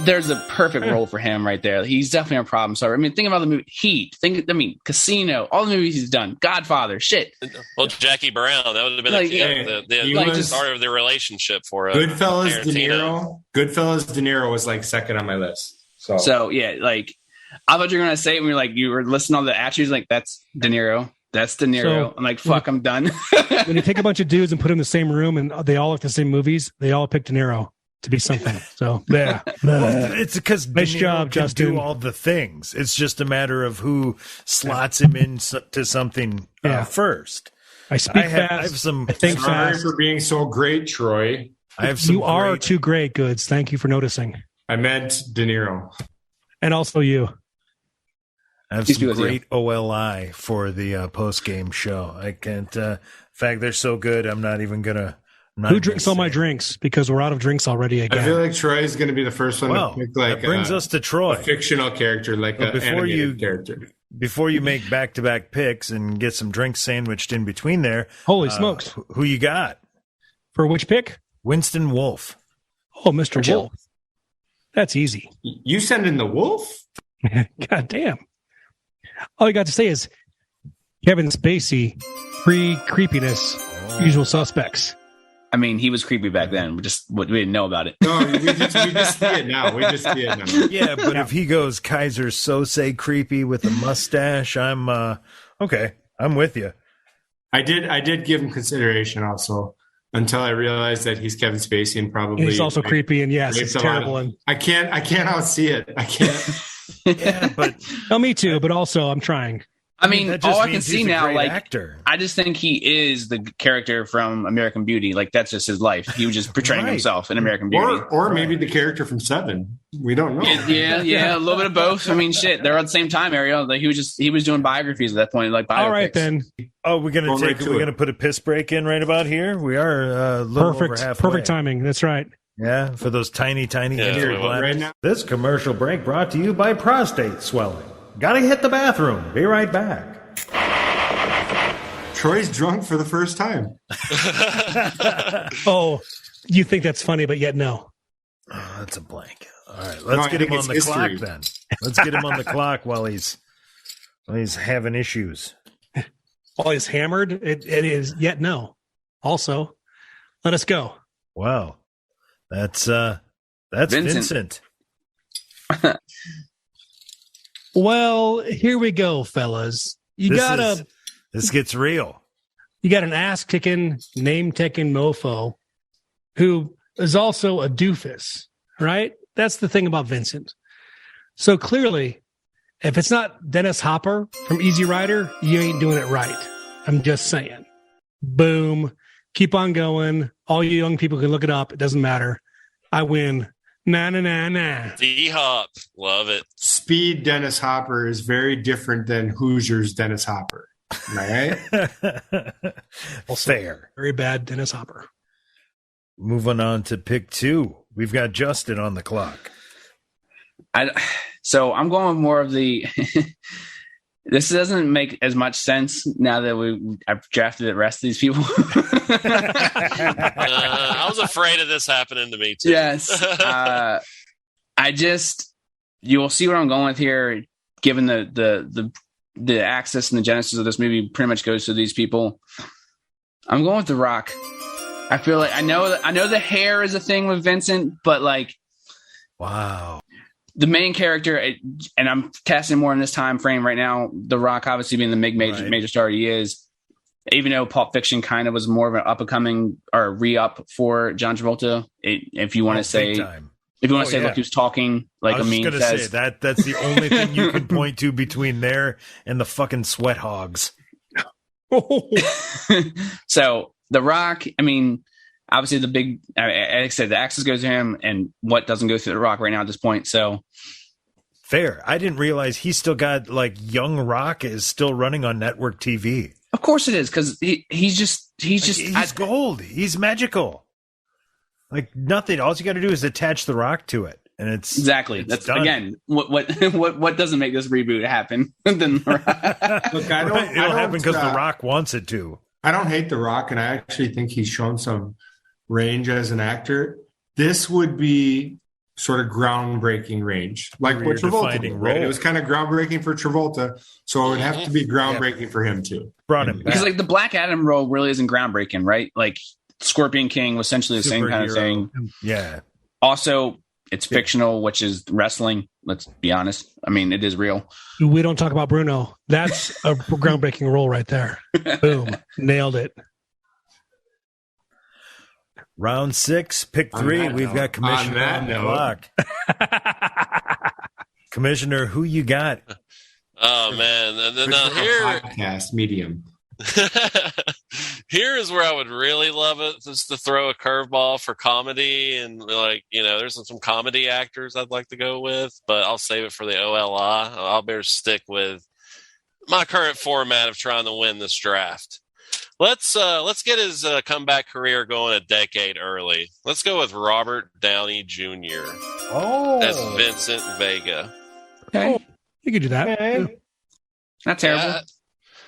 there's a perfect role for him right there. He's definitely a problem solver. I mean, think about the movie Heat. Casino, all the movies he's done. Godfather, shit. Well, Jackie Brown. That would have been Like, he the was- start of the relationship for Goodfellas, De Tarantino. Niro. Goodfellas, De Niro was like second on my list. So, yeah, like, I thought you were going to say it when you were listing all the attributes, like, that's De Niro. That's De Niro. So- I'm like, fuck, I'm done. When you take a bunch of dudes and put them in the same room and they all like the same movies, they all pick De Niro to be something. So, yeah. It's because Nice job, can Justin. do all the things. It's just a matter of who slots him into something Yeah. first. I speak I have fast. some. I think Sorry fast. for being so great, Troy. I have some. You are great- too great, Goods. Thank you for noticing. I meant De Niro. And also you. I have Peace be some with you. great OLI for the post game show. I can't. In fact, they're so good. I'm not even gonna Who drinks all my drinks? Because we're out of drinks already again. I feel like Troy is going to be the first one Well, to pick like that brings us to Troy. a fictional character, like an animated character. Before you make back-to-back picks and get some drinks sandwiched in between there, Holy smokes. Who you got? For which pick? Winston Wolfe. Oh, Mr. Wolf. That's easy. You send in the wolf? God damn. All you got to say is Kevin Spacey, pre-creepiness, usual suspects. I mean, he was creepy back then. We didn't know about it. No, we just see it now. Yeah, but if he goes Kaiser Sose creepy with a mustache, I'm okay. I'm with you. I did give him consideration also until I realized that he's Kevin Spacey and probably He's also creepy and yes, it's terrible. And I can't outsee it. I can't. Yeah, but no, me too. But also, I'm trying. I mean, that just all I can means see he's a now, great like, actor. I just think he is the character from American Beauty. Like, that's just his life. He was just portraying Right. himself in American Beauty. Or maybe the character from Seven. We don't know. Yeah, a little bit of both. I mean, shit, they're at the same time, Ariel. Like, he was doing biographies at that point, like biopics. All right, then. Oh, we're gonna put a piss break in right about here. We are a little over halfway. Perfect timing. That's right. Yeah, for those tiny Yeah, injury right bladders. now. This commercial break brought to you by prostate swelling. Gotta hit the bathroom. Be right back. Troy's drunk for the first time. Oh, you think that's funny, but yet no. Oh, that's a blank. All right, let's get him on the clock then. Let's get him on the clock while he's having issues. While he's hammered, it is yet no. Also, let us go. Wow, that's Vincent. Well, here we go, fellas. This gets real. You got an ass-kicking, name-taking mofo who is also a doofus, right? That's the thing about Vincent. So clearly, if it's not Dennis Hopper from Easy Rider, you ain't doing it right. I'm just saying. Boom. Keep on going. All you young people can look it up. It doesn't matter. I win. Nah. D-Hop. Love it. Speed Dennis Hopper is very different than Hoosiers Dennis Hopper. Am I right? Fair. Very bad Dennis Hopper. Moving on to pick 2. We've got Justin on the clock. So I'm going with more of the. This doesn't make as much sense now that I've drafted the rest of these people. I was afraid of this happening to me too. Yes. You'll see what I'm going with here, given the access and the genesis of this movie pretty much goes to these people. I'm going with The Rock. I feel like I know the hair is a thing with Vincent, but like, wow. The main character, and I'm casting more in this time frame right now. The Rock, obviously being the major star he is, even though Pulp Fiction kind of was more of an up and coming or re-up for John Travolta. If you want to say, look who's talking, like I was Amin just says, say that's the only thing you can point to between there and the fucking sweat hogs. So The Rock, I mean, obviously the big, like I said, the access goes to him, and what doesn't go through The Rock right now at this point. So fair. I didn't realize he still got like Young Rock is still running on network TV. Of course it is, because he's gold. He's magical. Like nothing. All you got to do is attach The Rock to it, and it's exactly. That's done. Again what doesn't make this reboot happen. Then Look, it'll happen because The Rock wants it to. I don't hate The Rock, and I actually think he's shown some range as an actor. This would be sort of groundbreaking range, like what Travolta did, right? It was kind of groundbreaking for Travolta, so it would have to be groundbreaking for him too. Brought him back. Because like the Black Adam role really isn't groundbreaking, right? Like Scorpion King was essentially the same kind of thing. Yeah. Also, it's fictional, which is wrestling. Let's be honest. I mean, it is real. We don't talk about Bruno. That's a groundbreaking role right there. Boom. Nailed it. Round 6, pick 3. We've got Commissioner on the clock. Commissioner, who you got? Oh man! And then here, podcast medium. Here is where I would really love it, just to throw a curveball for comedy, and like there's some comedy actors I'd like to go with, but I'll save it for the OLI. I'll better stick with my current format of trying to win this draft. Let's get his comeback career going a decade early. Let's go with Robert Downey Jr. as Vincent Vega. Okay. You could do that. Okay. Not terrible.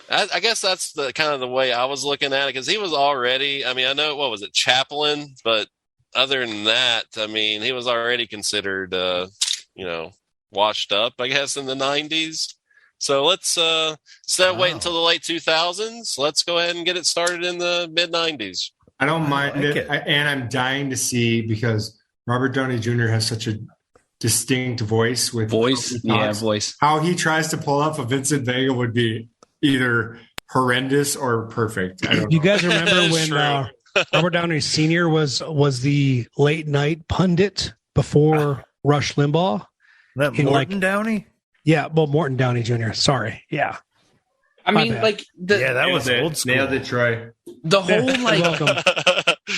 Yeah, I guess that's the kind of the way I was looking at it, because he was already. I mean, I know, what was it, Chaplin, but other than that, I mean, he was already considered, washed up, I guess, in the 90s. So let's instead of waiting until the late 2000s, let's go ahead and get it started in the mid 90s. I don't mind like it. And I'm dying to see, because Robert Downey Jr. has such a distinct voice Voice. How he tries to pull off a Vincent Vega would be either horrendous or perfect. I don't You know. guys remember when True. Robert Downey Sr. was the late night pundit before Rush Limbaugh? That He Morton Downey? Yeah, well, Morton Downey Jr. Sorry. Yeah. I mean, bad. like that was old school. Nailed it, Troy. the whole You're welcome.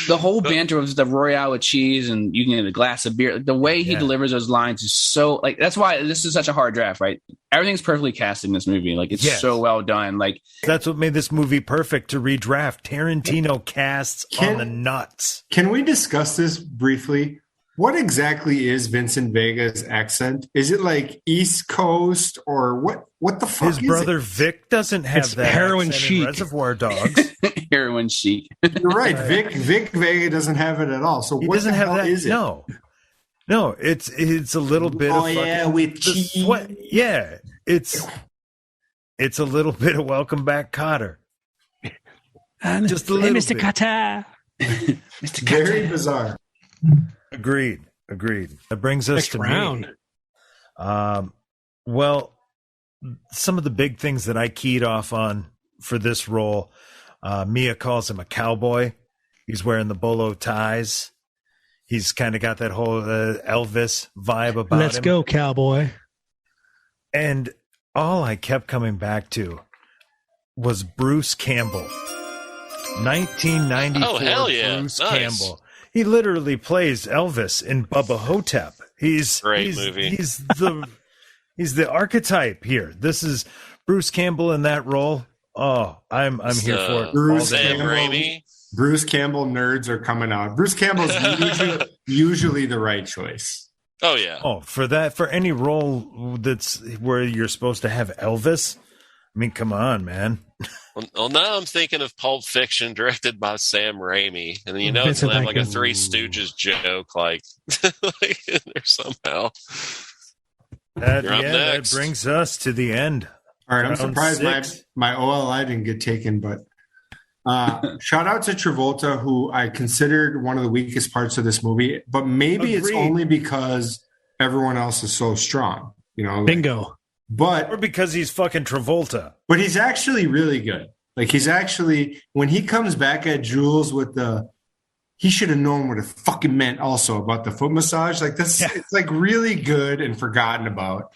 the whole banter of the Royale with cheese and you can get a glass of beer. The way he delivers those lines is so like, that's why this is such a hard draft, right? Everything's perfectly cast in this movie. Like it's so well done. Like That's what made this movie perfect to redraft. Tarantino casts on the nuts. Can we discuss this briefly? What exactly is Vincent Vega's accent? Is it like East Coast or what? What the fuck? His brother Vic doesn't have It's that heroin accent in chic. Reservoir Dogs. heroin chic. You're right. Vic Vega doesn't have it at all. So He what doesn't the have hell that. is it? No, it's a little bit of fucking, with the cheese. sweat. Yeah, it's a little bit of Welcome Back, Cotter. Just a little Mr. bit. Carter. Very bizarre. Agreed. That brings us Next to round. me. Well, some of the big things that I keyed off on for this role, Mia calls him a cowboy. He's wearing the bolo ties. He's kind of got that whole Elvis vibe about Let's him. go, cowboy. And all I kept coming back to was Bruce Campbell. 1994 Oh, hell yeah. Bruce Nice. Campbell. He literally plays Elvis in Bubba Hotep. Great movie. He's the archetype here. This is Bruce Campbell in that role. Oh, I'm here for it. Bruce all day Sam long. Raimi. Bruce Campbell nerds are coming out. Bruce Campbell's usually the right choice. Oh yeah. Oh, for any role that's where you're supposed to have Elvis. I mean, come on, man. Well, now I'm thinking of Pulp Fiction, directed by Sam Raimi, and you know it's Vincent gonna have like a Vega. Three Stooges joke, like in there somehow. That You're up next. that brings us to the end. All right, I'm Round surprised six. my OLI didn't get taken, but shout out to Travolta, who I considered one of the weakest parts of this movie, but maybe it's Agreed. only because everyone else is so strong, you know. Bingo. Or because he's fucking Travolta. But he's actually really good. Like he's actually, when he comes back at Jules with he should have known what it fucking meant also about the foot massage. Like this, It's like really good and forgotten about.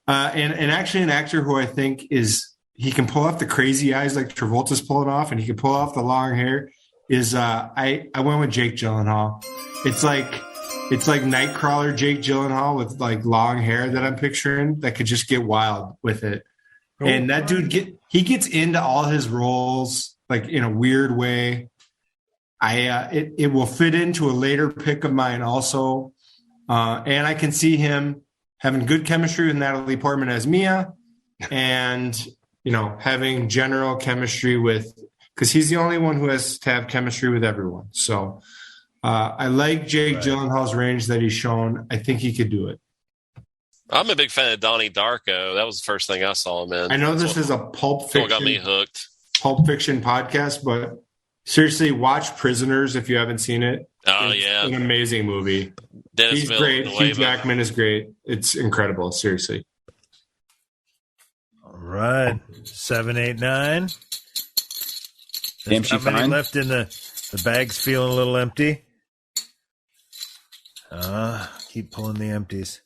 And actually an actor who I think he can pull off the crazy eyes like Travolta's pulling off, and he can pull off the long hair is, I went with Jake Gyllenhaal. It's like Nightcrawler Jake Gyllenhaal with like long hair that I'm picturing that could just get wild with it. And that dude gets into all his roles like in a weird way. It will fit into a later pick of mine also. And I can see him having good chemistry with Natalie Portman as Mia, and having general chemistry because he's the only one who has to have chemistry with everyone. So I like Jake Gyllenhaal's range that he's shown. I think he could do it. I'm a big fan of Donnie Darko. That was the first thing I saw him in. I know this is a Pulp That's what got me Fiction hooked. podcast, but seriously, watch Prisoners if you haven't seen it. Oh It's yeah, an amazing movie. Dennis He's great. Hugh Villeneuve. Jackman is great. It's incredible. Seriously. All right. 7, 8, 9. Damn, she Not many fine. left in the bag's feeling a little empty. Keep pulling the empties.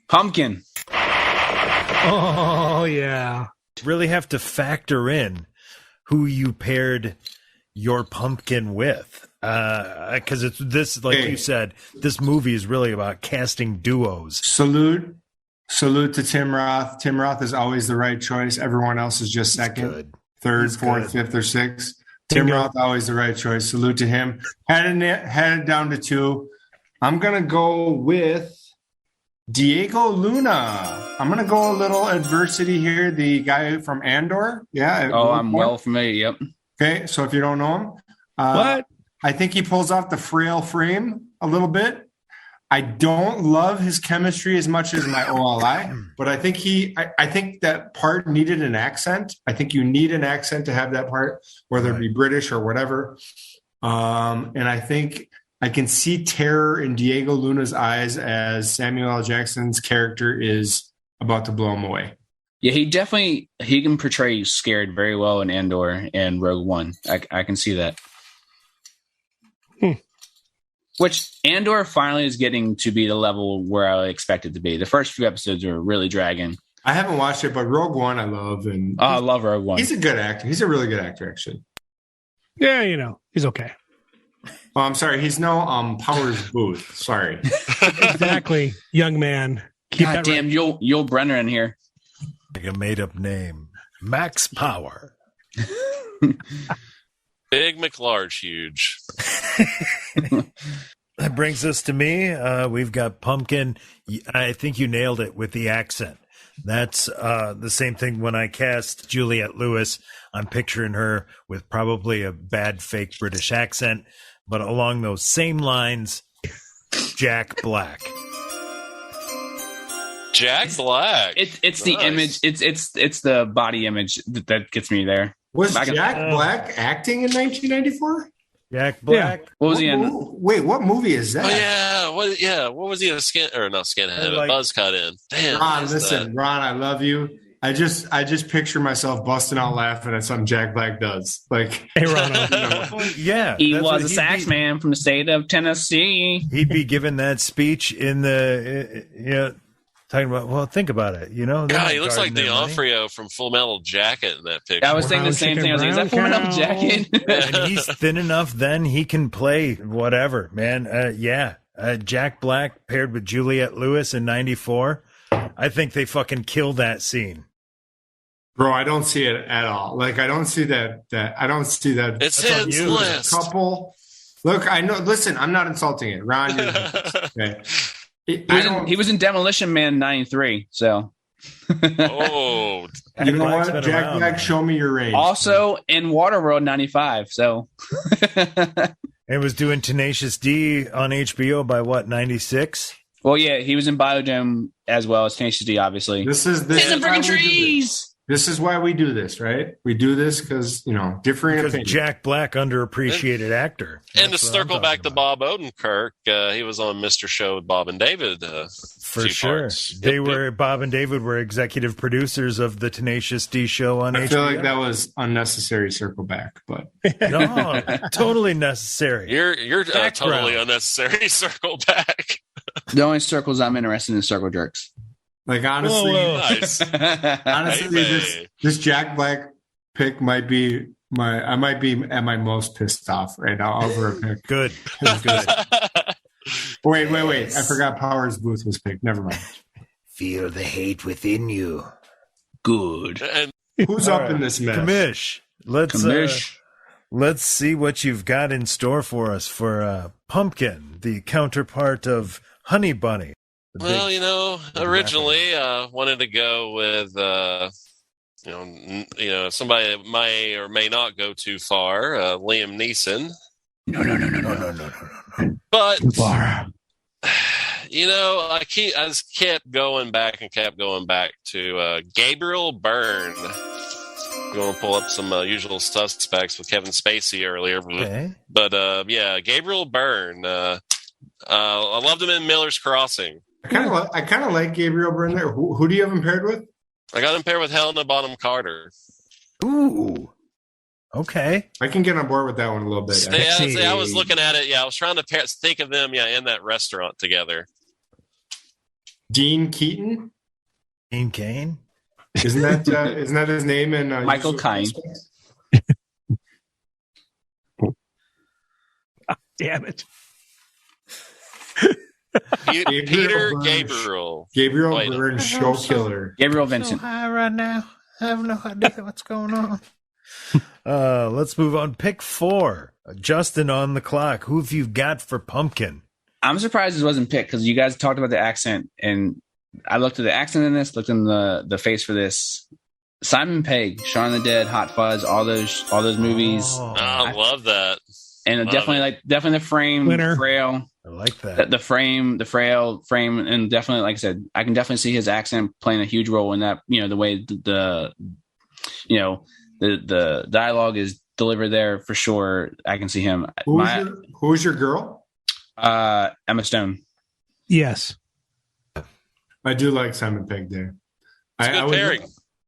Pumpkin. Oh, yeah. Really have to factor in who you paired your pumpkin with. Because it's this, like you said, this movie is really about casting duos. Salute to Tim Roth. Tim Roth is always the right choice. Everyone else is just second. Good. third, He's fourth, good. fifth, or sixth. Tim Bingo. Roth, always the right choice. Salute to him. Headed down to 2. I'm going to go with Diego Luna. I'm going to go a little adversity here. The guy from Andor. Yeah. Oh, I'm well familiar. Yep. Okay. So if you don't know him, What? I think he pulls off the frail frame a little bit. I don't love his chemistry as much as my OLI, but I think I think that part needed an accent. I think you need an accent to have that part, whether it be British or whatever. And I think I can see terror in Diego Luna's eyes as Samuel L. Jackson's character is about to blow him away. Yeah, he can portray scared very well in Andor and Rogue One. I can see that. Which Andor finally is getting to be the level where I expect it to be. The first few episodes were really dragging. I haven't watched it, but Rogue One I love. And I love Rogue One. He's a good actor. He's a really good actor, actually. Yeah, he's okay. Oh, I'm sorry. He's no Powers Booth. Sorry. Exactly, young man. Keep God that damn, Yul Brenner in here. Like a made-up name. Max Power. Big McLarge, huge. That brings us to me. We've got Pumpkin. I think you nailed it with the accent. That's the same thing when I cast Juliette Lewis. I'm picturing her with probably a bad fake British accent, but along those same lines, Jack Black. Jack Black. It's the image. It's the body image that gets me there. Was Jack Black acting in 1994? Jack Black. What was he in? Wait, what movie is that? Oh yeah, what was he in? Not skinhead, Like- a buzz cut in. Damn, Ron, what is listen, Ron, I love you. I just picture myself busting out laughing at something Jack Black does. Like, Hey, Ronald. Yeah. He that's was what a he'd sax be- man from the state of Tennessee. He'd be giving that speech in the, talking about, well, think about it, they're God, not he looks like guarding their money. D'Onofrio from Full Metal Jacket in that picture. I was thinking the same thing. I was like, is that Brown Full Metal cow. Jacket? And he's thin enough then he can play whatever, man. Jack Black paired with Juliette Lewis in 94. I think they fucking killed that scene. bro, I don't see it at all. Like, I don't see that. I don't see that. It's That's on his you. list. Couple. Look, I know. Listen, I'm not insulting it, Ron. You're, okay. He was in Demolition Man 93. So Oh, You know Black's what, been Jack around, Black? man. Show me your range. also in Waterworld 95. So It was doing Tenacious D on HBO by what, 96? well, yeah, he was in Biodome as well as Tenacious D, obviously. This is He's in why we freaking do this. trees. This is why we do this, right? We do this because differing Because opinions. Jack Black, underappreciated actor. and to That's what I'm circle back talking to about. Bob Odenkirk, he was on Mr. Show with Bob and David. For few sure. parts. They Yep, were, Bob and David were executive producers of the Tenacious D show on I HBO. feel like that was unnecessary circle back, but No, totally necessary. You're Background. totally unnecessary. Circle back. The only circles I'm interested in is circle jerks. like honestly, Whoa. Nice. honestly, Hey, this Jack Black pick might be I might be at my most pissed off right now over a pick. Good. Good. Wait. I forgot Powers Booth was picked. Never mind. Feel the hate within you. Good. And Who's All up right. in this mess? Kamish, let's see what you've got in store for us for Pumpkin, the counterpart of Honey Bunny. The well, big- originally wanted to go with somebody that may or may not go too far, Liam Neeson. No. But Too far. I just kept going back to Gabriel Byrne. I'm going to pull up some usual suspects with Kevin Spacey earlier, Okay. but Gabriel Byrne. I loved him in Miller's Crossing. I kind of like Gabriel Byrne there. Who do you have him paired with? I got him paired with Helena Bonham Carter. Ooh. Okay. I can get on board with that one a little bit. I was looking at it. Yeah, I was trying to think of them. Yeah, in that restaurant together. Dean Keaton, Dean Kane. isn't that his name? In Michael Usual Caine. Suspects? Damn it. Peter Byrne. Gabriel. Gabriel Wait. Byrne, show killer. Gabriel Vincent. high right now. I have no idea what's going on. Let's move on. Pick 4. Justin on the clock. Who have you got for Pumpkin? I'm surprised this wasn't picked because you guys talked about the accent, and I looked at the accent in this, looked in the face for this. Simon Pegg, Shaun of the Dead, Hot Fuzz, all those movies. Oh, I love that. And definitely the frame, Winner. frail. I like that. The frail frame, and definitely, like I said, I can definitely see his accent playing a huge role in that. The way the dialogue is delivered there for sure. I can see him. Who's your girl? Emma Stone. Yes. I do like Simon Pegg there. Good pairing.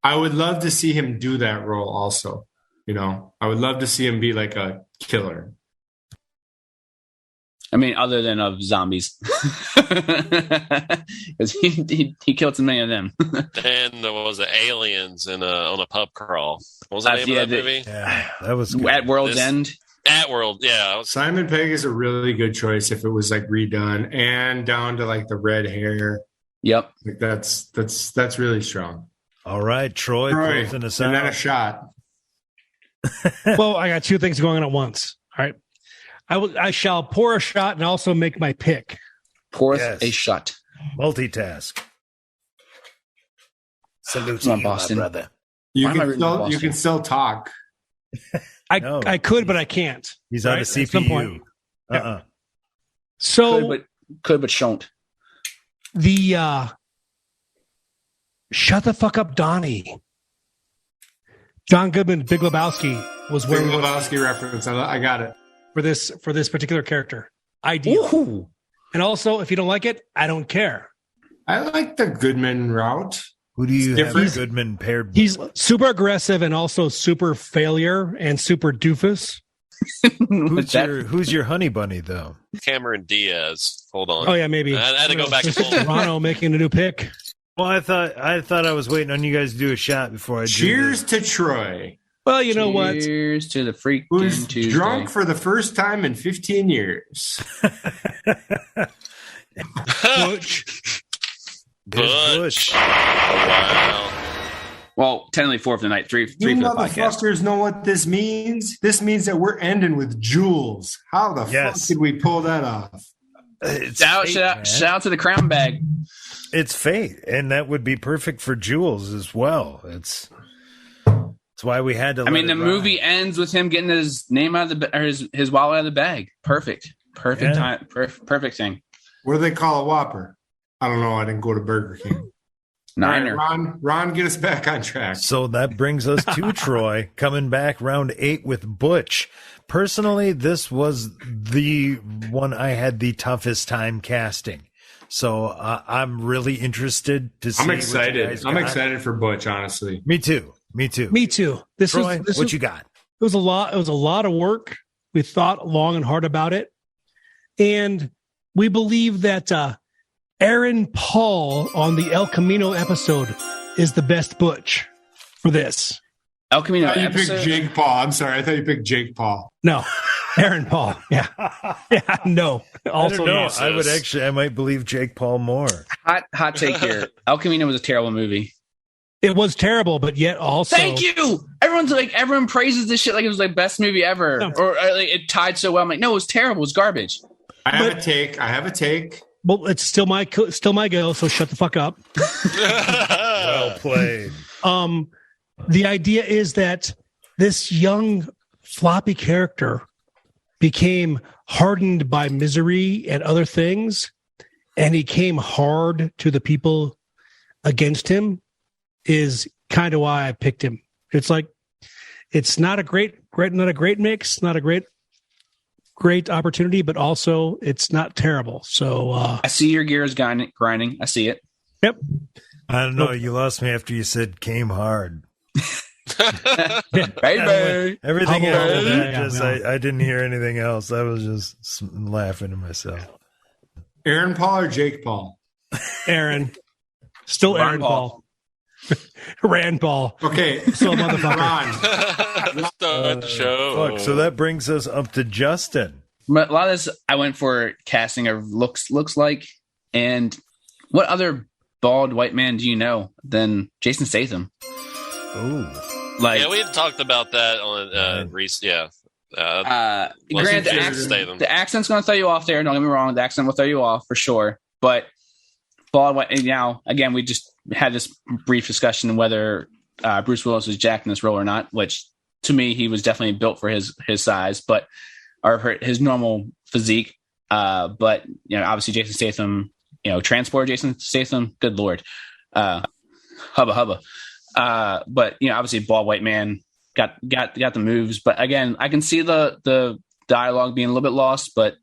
I would love to see him do that role also. I would love to see him be like a killer. I mean, other than of zombies, because he killed so many of them. And there was aliens on a pub crawl. What was the name of that movie? Yeah, that was good. At World's End. At World, yeah. Simon Pegg is a really good choice if it was like redone and down to like the red hair. Yep. Like that's really strong. All right, Troy closing us and out. then a shot. Well, I got 2 things going on at once. All right. I shall pour a shot and also make my pick. Pour Yes. a shot. Multitask. Salute Come on, to you, Boston. my brother. You Why am I can rooting for still Boston? talk. No. I could, but I can't. He's on a At some point. CPU. So Could but shan't. the shut the fuck up, Donnie. John Goodman, Big Lebowski was where Big we went Lebowski reference. I got it. for this particular character. Ideal. Ooh. And also, if you don't like it, I don't care. I like the Goodman route. Who do you have Different. Goodman paired with? He's super aggressive and also super failure and super doofus. Who's your honey bunny, though? Cameron Diaz. Hold on. Oh yeah, maybe. I had to go back and pull. Toronto making a new pick. Well, I thought I was waiting on you guys to do a shot before I Cheers do to Troy, Well, you know what? Cheers to the freaking who's Tuesday. drunk for the first time in 15 years. Butch. Bush. Oh, wow. Well, technically 4 for the night, 3 You for the podcast. motherfuckers know what this means? This means that we're ending with Jules. How the Yes. fuck did we pull that off? It's Shout fate, man. out to the crown bag. It's fate, and that would be perfect for Jules as well. It's why we had to. I mean, let the it ride. movie ends with him getting his name out of the or his wallet out of the bag. Perfect Yeah. time. Perfect thing. What do they call a Whopper? I don't know. I didn't go to Burger King. Niner. All right, Ron, get us back on track. So that brings us to Troy coming back round 8 with Butch. Personally, this was the one I had the toughest time casting. So I'm really interested to see. I'm what you excited. guys I'm got. excited for Butch, honestly. Me too. Me too. This Troy, was what you got? It was a lot. It was a lot of work. We thought long and hard about it, and we believe that Aaron Paul on the El Camino episode is the best Butch for this. El Camino I thought you episode. picked Jake Paul. I'm sorry. I thought you picked Jake Paul. No, Aaron Paul. Yeah, yeah. No. I Also, don't know. no. I would actually. I might believe Jake Paul more. Hot take here. El Camino was a terrible movie. It was terrible, but yet also. Thank you. Everyone praises this shit like it was like best movie ever, No. or like it tied so well. I'm like, no, it was terrible. It was garbage. I have a take. Well, it's still my go. So shut the fuck up. Well played. The idea is that this young floppy character became hardened by misery and other things, and he came hard to the people against him. Is kind of why I picked him. It's like it's not a great mix, not a great opportunity, but also it's not terrible. So I see your gears grinding. I see it. yep. I don't know. You lost me after you said came hard. Baby. Everything Humble, after that, yeah, just yeah. I didn't hear anything else. I was just laughing to myself. Aaron Paul or Jake Paul? Aaron, still Ron Aaron Paul. Paul. Rand Paul. Okay. So motherfucker. Ron. Start the show. Fuck. So that brings us up to Justin. But a lot of this, I went for casting of looks like. And what other bald white man do you know than Jason Statham? Oh, Like, Yeah, we had talked about that on Reese. Yeah. Grant, Statham. the accent's going to throw you off there. Don't get me wrong. The accent will throw you off for sure. But now, again, we just had this brief discussion on whether Bruce Willis was jacked in this role or not, which to me, he was definitely built for his size, or his normal physique. But, obviously Jason Statham, transport Jason Statham, good Lord. Hubba hubba. But, obviously bald white man got the moves. But again, I can see the dialogue being a little bit lost, but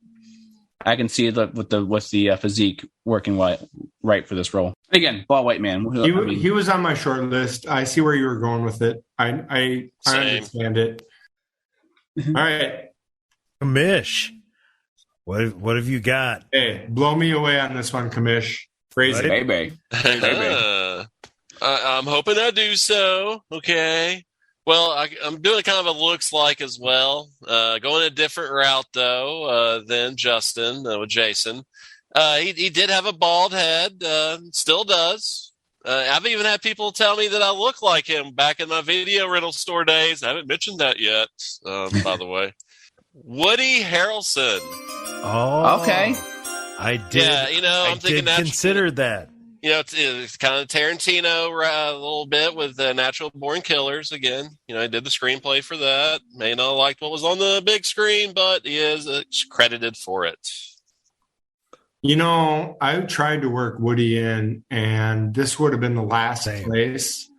I can see with the physique working right for this role. Again, bald white man. He was on my short list. I see where you were going with it. I understand it. All right, Kamish, what have you got? Hey, blow me away on this one, Kamish. Crazy, baby. I'm hoping I do so. Okay. Well, I'm doing kind of a looks like as well. Going a different route, though, than Justin, with Jason. He did have a bald head, still does. I've even had people tell me that I look like him back in my video rental store days. I haven't mentioned that yet, by the way. Woody Harrelson. Oh, okay. I did. Yeah, I'm thinking consider that. It's kind of Tarantino a little bit with Natural Born Killers again. I did the screenplay for that. May not have liked what was on the big screen, but he is credited for it. I tried to work Woody in, and this would have been the last place,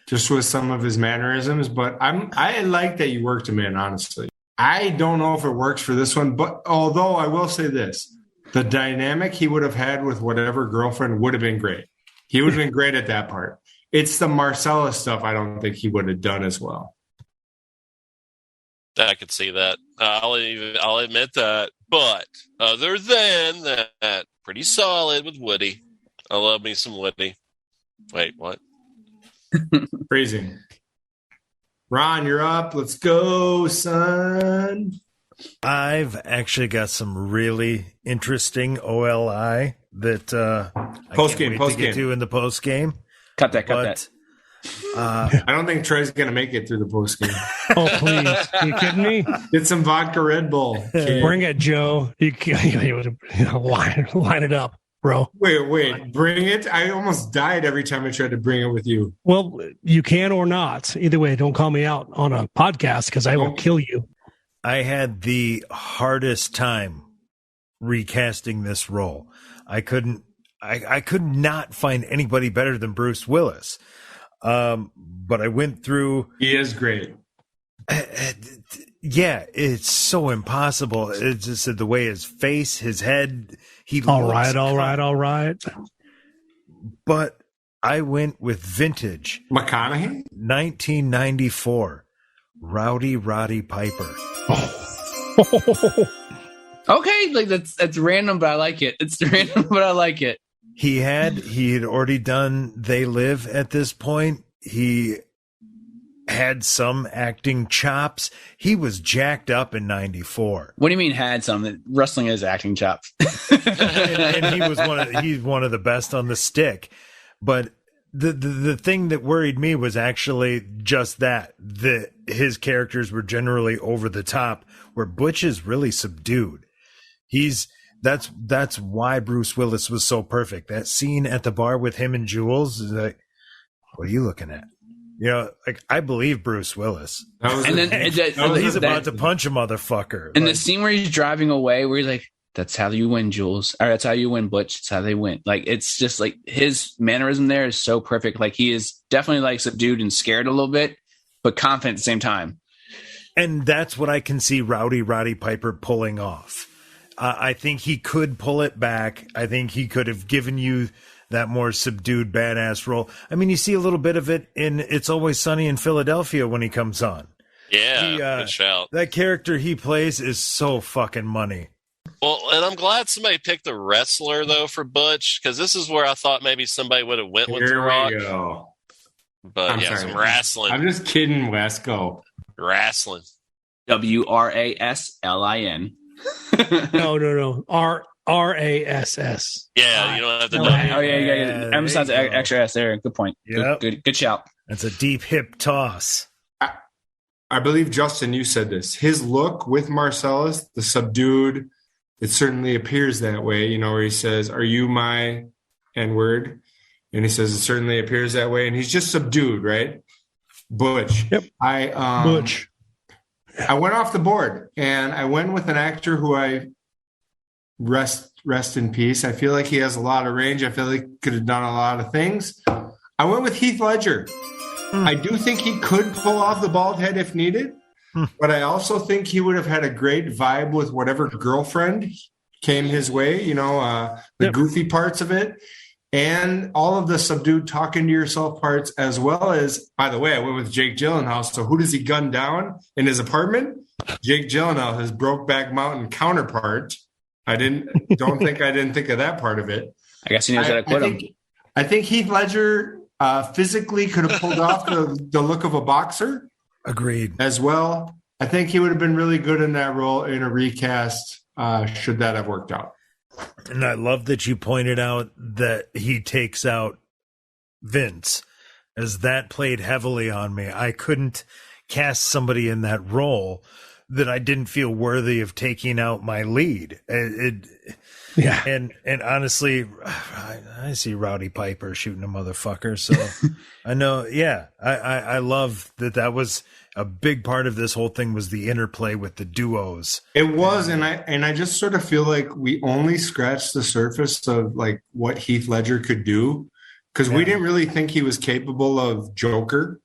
just with some of his mannerisms. But I like that you worked him in, honestly. I don't know if it works for this one, but although I will say this. The dynamic he would have had with whatever girlfriend would have been great. He would have been great at that part. It's the Marcellus stuff I don't think he would have done as well. I could see that. I'll admit that. But other than that, pretty solid with Woody. I love me some Woody. Wait, what? Crazy. Ron, you're up. Let's go, son. I've actually got some really interesting OLI that post game get to in the post game. Cut that. I don't think Trey's going to make it through the post game. Oh, please. Are you kidding me? Get some vodka Red Bull. Bring it, Joe. You line it up, bro. Wait. Bring it? I almost died every time I tried to bring it with you. Well, you can or not. Either way, don't call me out on a podcast because I will kill you. I had the hardest time recasting this role. I could not find anybody better than Bruce Willis. But I went through. He is great. Yeah, it's so impossible. It's just the way his face, his head. All right. But I went with vintage McConaughey, 1994, Rowdy Roddy Piper. Okay, like that's random, but I like it. It's random, but I like it. He had already done They Live at this point. He had some acting chops. He was jacked up in 94. What do you mean had some? Wrestling is acting chops. and he's one of the best on the stick. But the thing that worried me was actually just that his characters were generally over the top, where Butch is really subdued. That's why Bruce Willis was so perfect. That scene at the bar with him and Jules is like, what are you looking at? I believe Bruce Willis. He's about to punch a motherfucker. And the scene where he's driving away, where he's like, that's how you win, Jules. Or that's how you win, Butch. It's how they win. Like, it's just like his mannerism there is so perfect. Like, he is definitely like subdued and scared a little bit, but confident at the same time. And that's what I can see Rowdy Roddy Piper pulling off. I think he could pull it back. I think he could have given you that more subdued badass role. I mean, you see a little bit of it in It's Always Sunny in Philadelphia when he comes on. Yeah, good shout. That character he plays is so fucking money. Well, and I'm glad somebody picked a wrestler, though, for Butch, because this is where I thought maybe somebody would have went with The Rock. Here we go. But some wrestling. I'm just kidding, Wes. Go. Wrestling. WRASLIN. No. RASS. Yeah, you don't have to know. Oh, yeah. Emphasize the extra S there. Good point. Yep. Good shout. That's a deep hip toss. I believe, Justin, you said this. His look with Marcellus, the subdued, it certainly appears that way, you know, where he says, "Are you my N-word?" And he says, "It certainly appears that way." And he's just subdued, right? Butch. Yep. Butch. I went off the board, and I went with an actor who I rest in peace. I feel like he has a lot of range. I feel like he could have done a lot of things. I went with Heath Ledger. I do think he could pull off the bald head if needed, but I also think he would have had a great vibe with whatever girlfriend came his way, you know, the goofy parts of it, and all of the subdued talking to yourself parts, as well as, by the way, I went with Jake Gyllenhaal. So who does he gun down in his apartment? Jake Gyllenhaal, his Brokeback Mountain counterpart. I didn't think of that part of it. I guess he knows how to quit him. I think Heath Ledger physically could have pulled off the look of a boxer. Agreed. As well. I think he would have been really good in that role in a recast, should that have worked out. And I love that you pointed out that he takes out Vince, as that played heavily on me. I couldn't cast somebody in that role that I didn't feel worthy of taking out my lead. Yeah. And honestly, I see Rowdy Piper shooting a motherfucker. So I know, yeah, I love that was a big part of this whole thing, was the interplay with the duos. It was. And I just sort of feel like we only scratched the surface of like what Heath Ledger could do, because we didn't really think he was capable of Joker.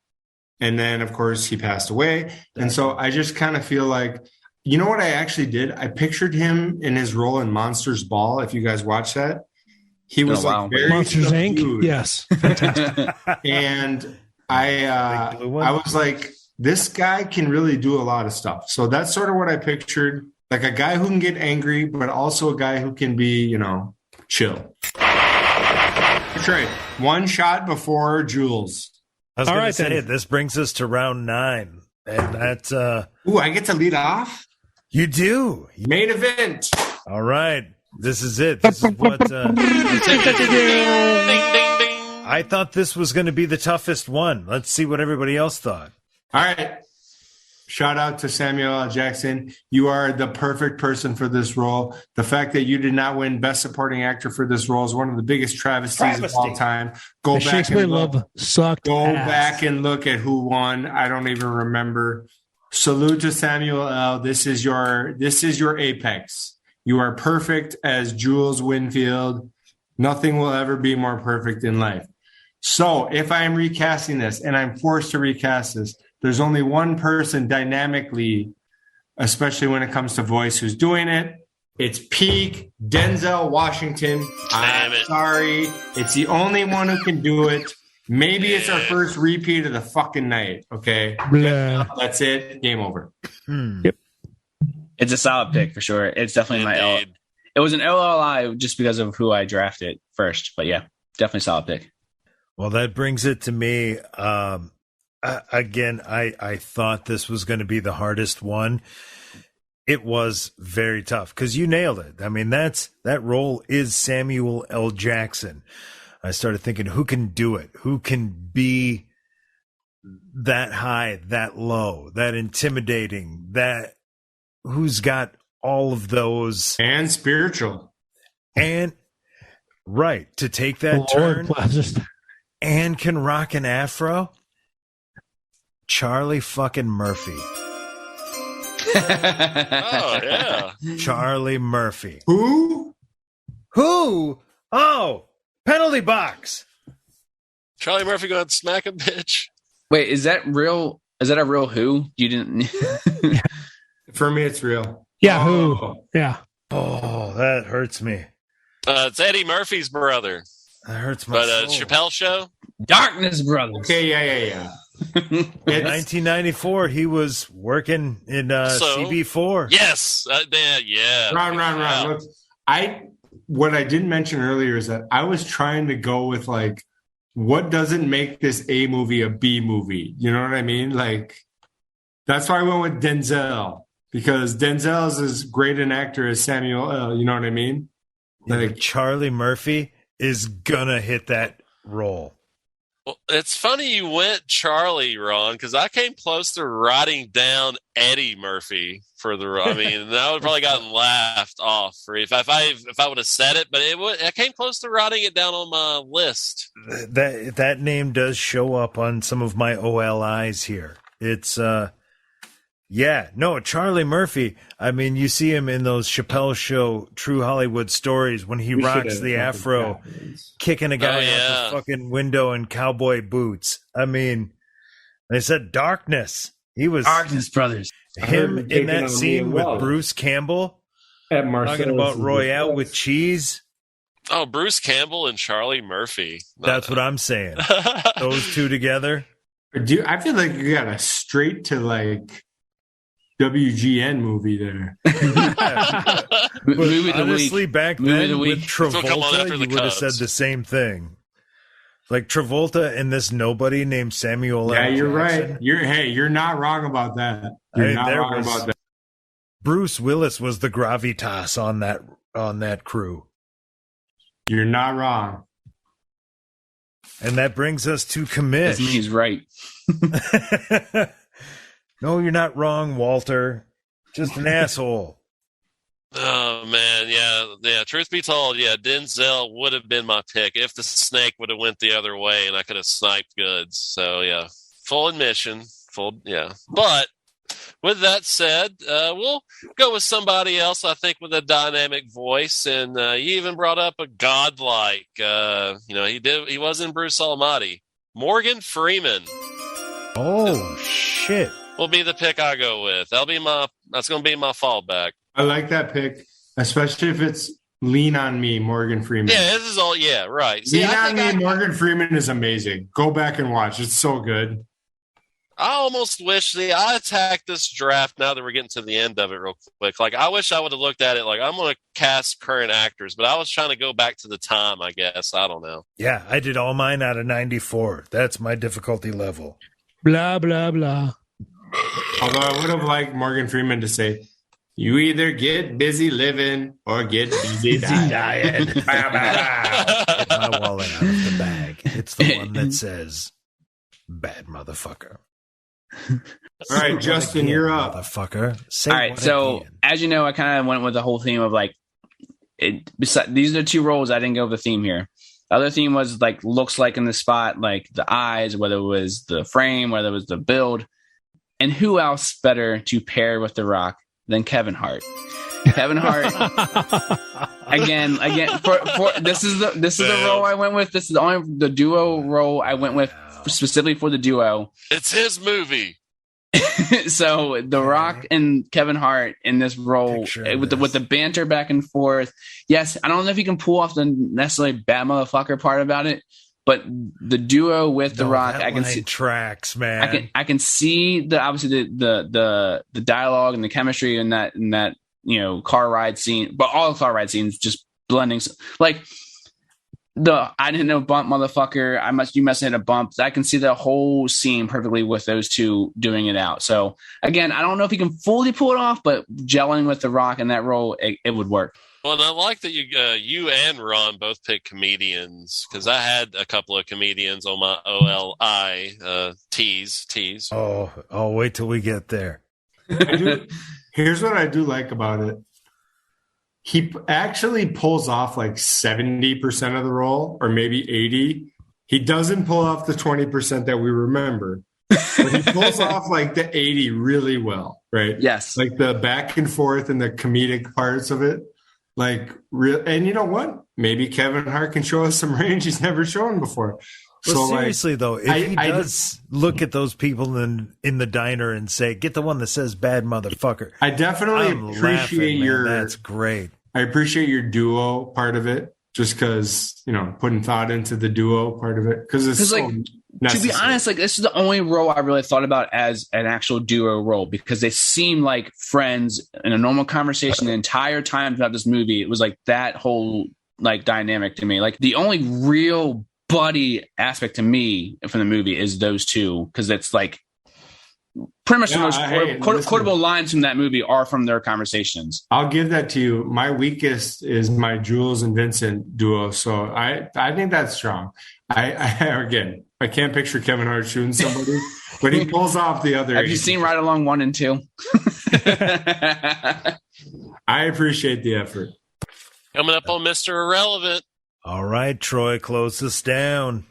And then of course he passed away. And so I just kind of feel like, you know what I actually did? I pictured him in his role in Monsters Ball. If you guys watch that, he was like very Monsters subdued. Inc. Yes, fantastic. And I was like, this guy can really do a lot of stuff. So that's sort of what I pictured, like a guy who can get angry, but also a guy who can be, you know, chill. That's right. One shot before Jules. I was going to say, this brings us to round 9. And that's... Ooh, I get to lead off? You do. Main event. All right. This is it. This is what... Ding, ding, ding. I thought this was going to be the toughest one. Let's see what everybody else thought. All right. Shout out to Samuel L. Jackson. You are the perfect person for this role. The fact that you did not win Best Supporting Actor for this role is one of the biggest travesties of all time. Go The back Shakespeare and look. Love sucked. Go ass. back and look at who won. I don't even remember. Salute to Samuel L. This is your apex. You are perfect as Jules Winfield. Nothing will ever be more perfect in life. So if I am recasting this, and I'm forced to recast this, there's only one person dynamically, especially when it comes to voice, who's doing it. It's peak Denzel Washington. I'm sorry. It's the only one who can do it. Maybe it's our first repeat of the fucking night. Okay. Blah. That's it. Game over. Yep. It's a solid pick for sure. It's definitely my L. It was an LLI just because of who I drafted first. But yeah, definitely solid pick. Well, that brings it to me. Again, I thought this was going to be the hardest one. It was very tough because you nailed it. I mean, that role is Samuel L. Jackson. I started thinking, who can do it? Who can be that high, that low, that intimidating, that who's got all of those and spiritual and right to take that Lord, turn and can rock an afro. Charlie fucking Murphy. Oh, yeah. Charlie Murphy. Who? Oh, penalty box. Charlie Murphy going to smack a bitch. Wait, is that real? Is that a real who? You didn't. For me, it's real. Yeah, who? Yeah. Oh, that hurts me. It's Eddie Murphy's brother. That hurts my soul. Chappelle Show? Darkness Brothers. Okay, yeah. In 1994, he was working in CB4. Yes. Yeah. Ron. Look, what I didn't mention earlier is that I was trying to go with like, what doesn't make this A movie a B movie? You know what I mean? Like, that's why I went with Denzel, because Denzel is as great an actor as Samuel L. You know what I mean? Like Charlie Murphy is gonna hit that role. Well, it's funny you went Charlie, Ron, because I came close to writing down Eddie Murphy for the. I mean, that would have probably gotten laughed off for if I would have said it, but I came close to writing it down on my list. That name does show up on some of my OLIs here. It's Charlie Murphy. I mean, you see him in those Chappelle Show True Hollywood Stories when he rocks the afro, kicking a guy out the fucking window in cowboy boots. I mean, they said Darkness. He was Darkness Brothers. Him in that scene with Bruce Campbell talking about Royale with cheese. Oh, Bruce Campbell and Charlie Murphy. That's what I'm saying. Those two together. Dude, I feel like you got a straight to like WGN movie there. Honestly, back then with Travolta, you would have Cubs. said the same thing. Like Travolta and this nobody named Samuel L. You're Jackson. right. You're not wrong about that. You're not wrong about that. Bruce Willis was the gravitas on that crew. You're not wrong. And that brings us to Commish. He's right. No, you're not wrong, Walter. Just an asshole. Oh man, yeah. Truth be told, Denzel would have been my pick if the snake would have went the other way and I could have sniped goods. So yeah, full admission, But with that said, we'll go with somebody else. I think with a dynamic voice, and you even brought up a godlike. He was in Bruce Almighty. Morgan Freeman. Oh shit. Will be the pick I go with. That's going to be my fallback. I like that pick, especially if it's Lean on Me, Morgan Freeman. Yeah, this is all. Yeah, right. See, Lean on Me, Morgan Freeman is amazing. Go back and watch. It's so good. I almost wish. I attacked this draft now that we're getting to the end of it real quick. Like, I wish I would have looked at it like I'm going to cast current actors, but I was trying to go back to the time. I guess I don't know. Yeah, I did all mine out of 94. That's my difficulty level. Blah, blah, blah. Although I would have liked Morgan Freeman to say, you either get busy living or get busy dying. Get my wallet out of the bag. It's the one that says, bad motherfucker. All right, Justin, you're up. Motherfucker. All right, so as you know, I kind of went with the whole theme of like, these are the two roles. I didn't go with the theme here. The other theme was like looks like in the spot, like the eyes, whether it was the frame, whether it was the build. And who else better to pair with The Rock than Kevin Hart? Kevin Hart again. For this is the role I went with. This is the duo role I went with specifically for the duo. It's his movie. So The Rock and Kevin Hart in this role with the banter back and forth. Yes, I don't know if you can pull off the necessarily bad motherfucker part about it. But the duo with The Rock, I can see tracks, man. I can see the dialogue and the chemistry in that car ride scene, but all the car ride scenes just blending. Like I didn't know bump motherfucker. You must have hit a bump. I can see the whole scene perfectly with those two doing it out. So again, I don't know if he can fully pull it off, but gelling with The Rock in that role, it would work. Well, and I like that you and Ron both picked comedians because I had a couple of comedians on my OLI teas. Oh, I'll wait till we get there. Here's what I do like about it. He actually pulls off like 70% of the role, or maybe 80. He doesn't pull off the 20% that we remember, but he pulls off like the 80 really well, right? Yes, like the back and forth and the comedic parts of it. Like real, and you know what? Maybe Kevin Hart can show us some range he's never shown before. Well, so seriously though, if he does look at those people in the diner and say, "Get the one that says bad motherfucker," I definitely appreciate That's great. I appreciate your duo part of it, just because putting thought into the duo part of it because it's so necessary. To be honest, like this is the only role I really thought about as an actual duo role because they seem like friends in a normal conversation the entire time throughout this movie. It was like that whole like dynamic to me. Like the only real buddy aspect to me from the movie is those two because it's like pretty much the most listen. quotable lines from that movie are from their conversations. I'll give that to you. My weakest is my Jules and Vincent duo, so I think that's strong. Again, I can't picture Kevin Hart shooting somebody, but he pulls off the other. Have you seen Ride Along 1 and 2? I appreciate the effort. Coming up on Mr. Irrelevant. All right, Troy, close us down.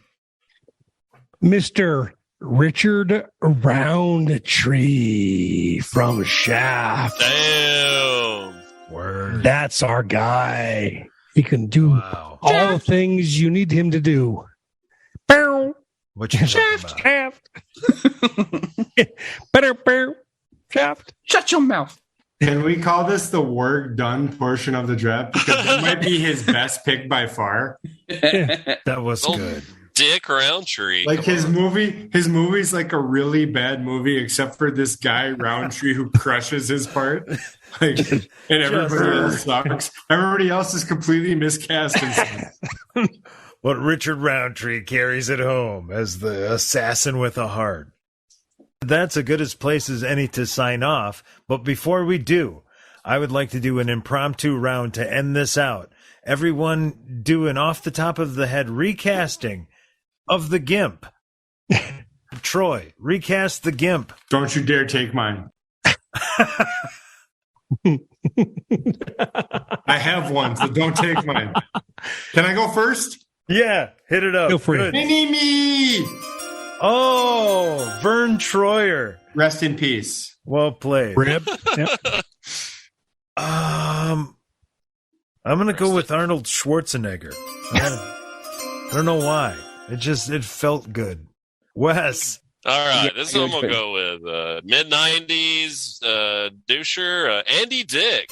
Mr. Richard Roundtree from Shaft. Damn. Word. That's our guy. He can do Wow. all the things you need him to do. Bow. What you talking about? Shaft. Better bow. Shaft. Shut your mouth. Can we call this the work done portion of the draft? Because that might be his best pick by far. That was Oh. good. Dick Roundtree. Like his movie's like a really bad movie, except for this guy Roundtree who crushes his part. Like, and everybody else sucks. Everybody else is completely miscast. But Richard Roundtree carries it home as the assassin with a heart. That's a good as place as any to sign off. But before we do, I would like to do an impromptu round to end this out. Everyone do an off the top of the head recasting of the Gimp. Troy, recast the Gimp. Don't you dare take mine. I have one, so don't take mine. Can I go first? Yeah, hit it up. Feel free. Good. Me. Oh, Vern Troyer. Rest in peace. Well played. Rib. Yep. I'm gonna go with Arnold Schwarzenegger. I don't know why. It felt good. Wes. All right, Yeah, this is what I'm going to go with. Mid-90s doucher, Andy Dick.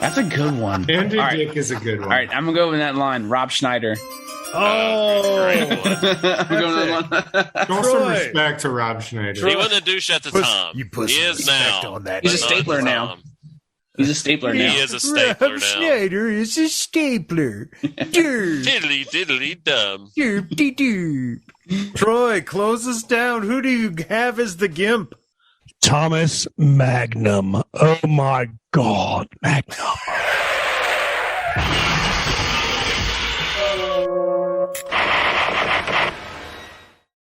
That's a good one. Andy All right. Dick is a good one. All right, I'm going to go with that line. Rob Schneider. Great one. I'm going with that one. Show Troy. some respect to Rob Schneider. He wasn't a douche at the time. You put He some is respect now. on that. He's a but not at stapler the now. time. He's a stapler He now. is a stapler Rob now. Schneider is a stapler. Diddly diddly dumb. Troy, close us down. Who do you have as the Gimp? Thomas Magnum. Oh my God, Magnum.